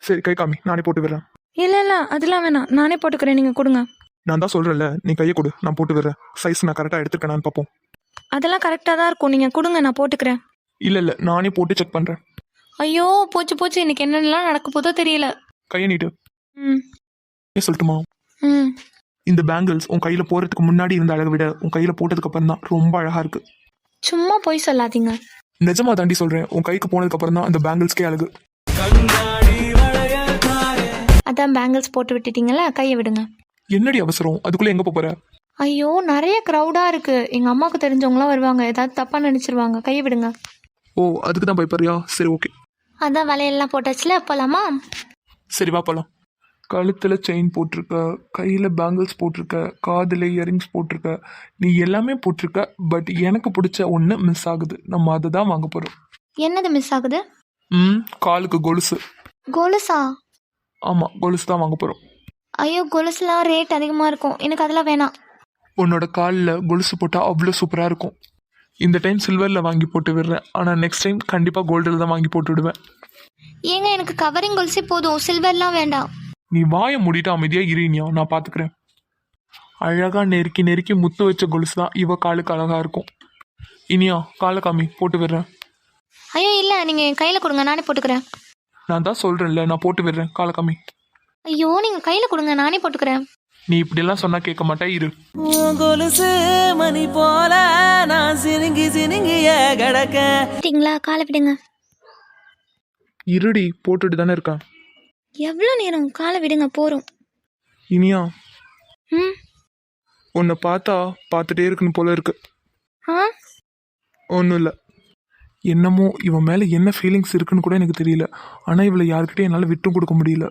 சரி, கை காமி, நானே போட்டு விடுறேன். இல்ல அதெல்லாம் வேணாம், நானே போட்டுக்கிறேன், நீங்க கொடுங்க. நான் தான் சொல்றேன்ல, நீ கையை கொடு, நான் போட்டு விடுறேன். சைஸ் நான் கரெக்டா எடுத்துருக்கேனான்னு பார்ப்போம். அதெல்லாம் கரெக்டாக தான் இருக்கும், நீங்கள் கொடுங்க, நான் போட்டுக்கிறேன். இல்ல நானே போட்டு செக் பண்றேன். ஐயோ, போச்சு, இன்னைக்கு என்னென்னலாம் நடக்க போதோ தெரியல. கையை நீட்டு. ம் ஏன் சொல்லட்டுமா? ம் இந்த பேங்கிள்ஸ் உன் கையில போறதுக்கு முன்னாடி இருந்த அழகை விட உன் கையில போட்டதுக்கு அப்புறம் தான் ரொம்ப அழகா இருக்கு. சும்மா போய் சொல்லாதீங்க. நிஜமா தாண்டி சொல்றேன், உன் கைக்கு போனதுக்கு அப்புறம் தான் அந்த பேங்கிள்ஸ்க்கே அழகு. அதான் பேங்கிள்ஸ் போட்டு விட்டுட்டீங்களா, கையை விடுங்க. என்னடி அவசரம், அதுக்குள்ள எங்க போற? ஐயோ, நிறைய க்ரௌடாக இருக்கு. எங்கள் அம்மாவுக்கு தெரிஞ்சவங்களாம் வருவாங்க, ஏதாவது தப்பாக நினச்சிருவாங்க. கையை விடுங்க. ஓ, அதுக்கு தான் பயப்படுறியா? சரி, ஓகே. அதான் வலையெல்லாம் போட்டாச்சுல, போலாமா? சரி, வா போலாம். கழுத்துல செயின் போட்டிருக்க, கையில பேங்கிள்ஸ் போட்டிருக்க, காதுல இயரிங்ஸ் போட்டிருக்க, நீ எல்லாமே போட்டிருக்க. பட் எனக்கு பிடிச்ச ஒன்று மிஸ் ஆகுது. நம்ம அதை தான் வாங்க போறோம். என்னது மிஸ் ஆகுது? காலுக்கு கொலுசு. கொலுசா? ஆமா, கொலுசு தான் வாங்க போறோம். ஐயோ, கொலுசுலாம் ரேட் அதிகமாக இருக்கும், எனக்கு அதெல்லாம் வேணாம். உன்னோட காலில் கொலுசு போட்டால் அவ்வளோ சூப்பராக இருக்கும். இந்த டைம் சில்வரில் வாங்கி போட்டு விடுறேன், ஆனால் நெக்ஸ்ட் டைம் கண்டிப்பாக கோல்டில் தான் வாங்கி போட்டு விடுவேன். ஏங்க, எனக்கு கவரிங் கொலுசே போதும், சில்வர்லாம் வேண்டாம். நீ வாயை மூடிட்டு அமைதியாக இருனியா, நான் பார்த்துக்கிறேன். அழகாக நெருக்கி நெருக்கி முத்து வச்ச கொலுசு தான் இவ காலுக்கு அழகாக இருக்கும். இனியா, காலை காமி, போட்டு விடுறேன். ஐயோ இல்லை, நீங்கள் என் கையில் கொடுங்க, நானே போட்டுக்கிறேன். நான் தான் சொல்கிறேன்ல, நான் போட்டு விடுறேன், காலை காமி. ஐயோ, நீங்கள் கையில் கொடுங்க, நானே போட்டுக்கிறேன். நீ இப்படியெல்லாம் சொன்னா கேட்க மாட்டே, இரு. கொலுசு மணி போல நான் சினுங்கி கிடக்க. காலை விடுங்க. இருடி, போட்டுட்டு தானே இருக்கேன். எவ்வளோ நேரம்? காலை விடுங்க, போகிறோம். இனியா, உன்னை பார்த்தா பார்த்துட்டே இருக்குன்னு போல இருக்கு. ஆ ஒன்றும் இல்லை. என்னமோ இவன் மேலே என்ன ஃபீலிங்ஸ் இருக்குன்னு கூட எனக்கு தெரியல. ஆனால் இவளை யார்கிட்டயும் என்னால் விட்டும் கொடுக்க முடியல.